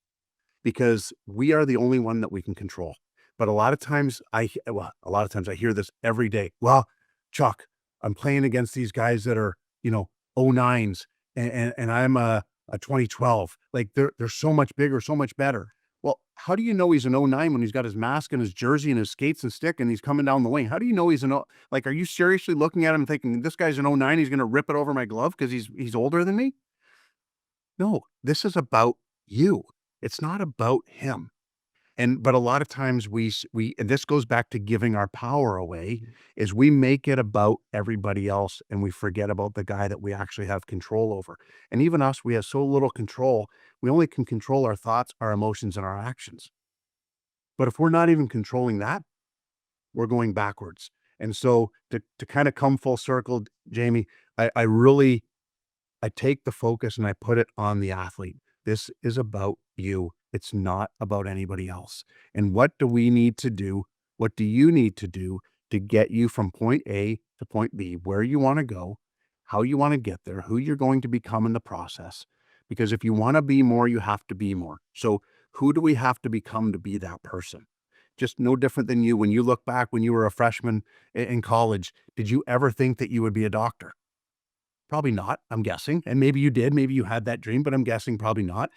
because we are the only one that we can control. But a lot of times I hear this every day. Well, Chuck, I'm playing against these guys that are, 09s, and I'm a 2012. Like they're so much bigger, so much better. Well, how do you know he's an 09 when he's got his mask and his jersey and his skates and stick and he's coming down the wing? How do you know he's are you seriously looking at him and thinking, this guy's an 09, he's going to rip it over my glove because he's older than me? No, this is about you. It's not about him. But a lot of times and this goes back to giving our power away, is we make it about everybody else and we forget about the guy that we actually have control over. And even us, we have so little control. We only can control our thoughts, our emotions, and our actions. But if we're not even controlling that, we're going backwards. And so to kind of come full circle, Jamie, I take the focus and I put it on the athlete. This is about you. It's not about anybody else. And what do we need to do? What do you need to do to get you from point A to point B, where you want to go, how you want to get there, who you're going to become in the process? Because if you want to be more, you have to be more. So who do we have to become to be that person? Just no different than you. When you look back, when you were a freshman in college, did you ever think that you would be a doctor? Probably not, I'm guessing. And maybe you did, maybe you had that dream, but I'm guessing probably not.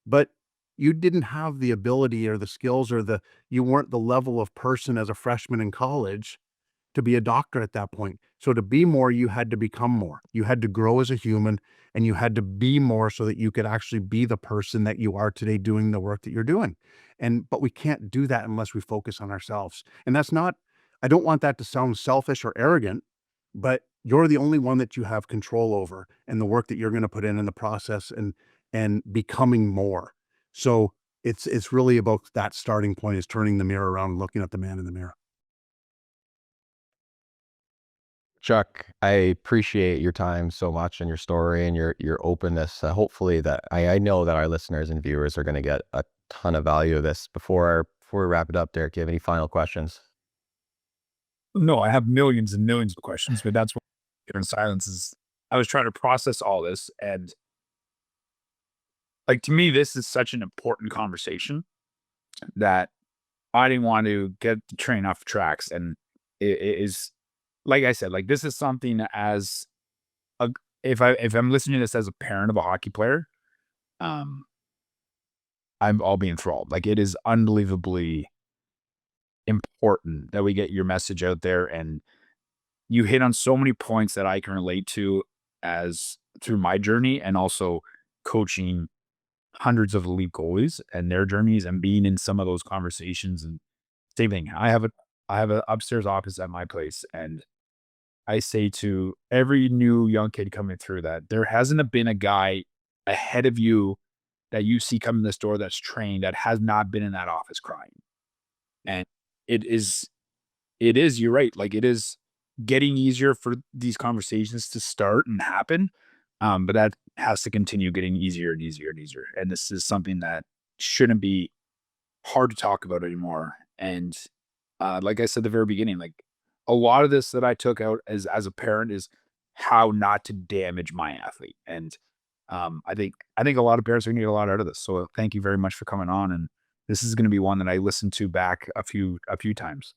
But you didn't have the ability or the skills, or you weren't the level of person as a freshman in college to be a doctor at that point. So to be more, you had to become more. You had to grow as a human, and you had to be more so that you could actually be the person that you are today doing the work that you're doing. But we can't do that unless we focus on ourselves. And I don't want that to sound selfish or arrogant, but you're the only one that you have control over, and the work that you're going to put in the process and becoming more. So it's really about that starting point, is turning the mirror around and looking at the man in the mirror. Chuck, I appreciate your time so much and your story and your openness. Hopefully that I know that our listeners and viewers are going to get a ton of value of this. Before we wrap it up, Derek, do you have any final questions? No, I have millions and millions of questions, but that's what here in silence is. I was trying to process all this, and like to me, this is such an important conversation that I didn't want to get the train off the tracks. And it is, like I said, like this is something as a, if I'm listening to this as a parent of a hockey player, um, I'll be enthralled. Like it is unbelievably important that we get your message out there, and you hit on so many points that I can relate to as through my journey, and also coaching hundreds of elite goalies and their journeys and being in some of those conversations. And same thing. I have an upstairs office at my place, and I say to every new young kid coming through that there hasn't been a guy ahead of you that you see come in this door that's trained that has not been in that office crying. And it is, you're right. Like it is getting easier for these conversations to start and happen. But that has to continue getting easier and easier and easier. And this is something that shouldn't be hard to talk about anymore. And like I said at the very beginning, like a lot of this that I took out as a parent is how not to damage my athlete. And I think a lot of parents are gonna get a lot out of this. So thank you very much for coming on. And this is gonna be one that I listen to back a few times.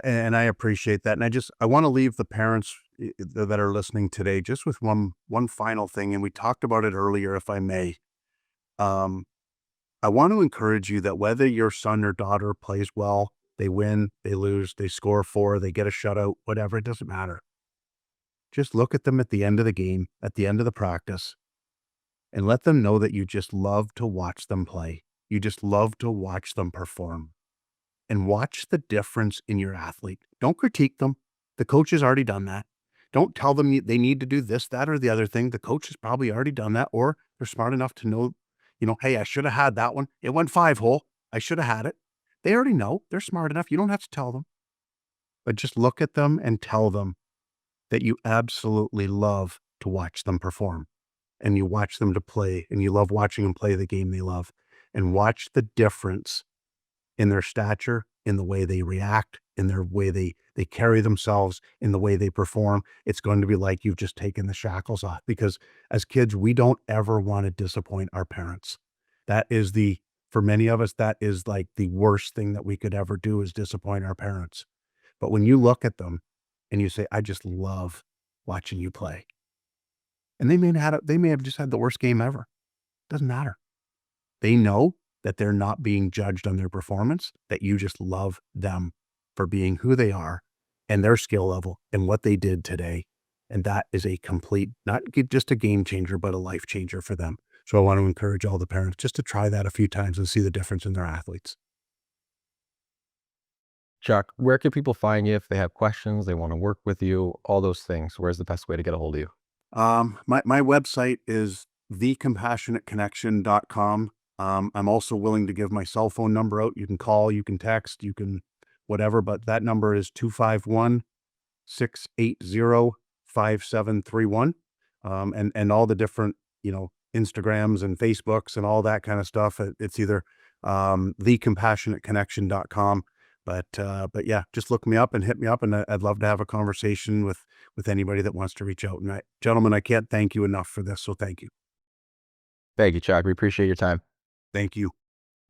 And I appreciate that. And I want to leave the parents that are listening today just with one final thing. And we talked about it earlier, if I may. Um, I want to encourage you that whether your son or daughter plays well, they win, they lose, they score 4, they get a shutout, whatever, it doesn't matter. Just look at them at the end of the game, at the end of the practice, and let them know that you just love to watch them play. You just love to watch them perform. And watch the difference in your athlete. Don't critique them. The coach has already done that. Don't tell them they need to do this, that, or the other thing. The coach has probably already done that, or they're smart enough to know, hey, I should have had that one. It went 5-hole. I should have had it. They already know. They're smart enough. You don't have to tell them. But just look at them and tell them that you absolutely love to watch them perform. And you watch them to play, and you love watching them play the game they love. And watch the difference in their stature, in the way they react, in their way they carry themselves, in the way they perform. It's going to be like you've just taken the shackles off, because as kids, we don't ever want to disappoint our parents. That is for many of us, that is like the worst thing that we could ever do, is disappoint our parents. But when you look at them and you say, I just love watching you play. And they may have just had the worst game ever. Doesn't matter. They know that they're not being judged on their performance, that you just love them for being who they are and their skill level and what they did today. And that is a complete, not just a game changer, but a life changer for them. So I want to encourage all the parents just to try that a few times and see the difference in their athletes. Chuck, where can people find you if they have questions, they want to work with you, all those things? Where's the best way to get a hold of you? My website is thecompassionateconnection.com. I'm also willing to give my cell phone number out. You can call, you can text, you can whatever, but that number is 251-680-5731. And all the different, Instagrams and Facebooks and all that kind of stuff. It's either thecompassionateconnection.com. But yeah, just look me up and hit me up, and I'd love to have a conversation with anybody that wants to reach out. And gentlemen, I can't thank you enough for this. So thank you. Thank you, Chuck. We appreciate your time. Thank you.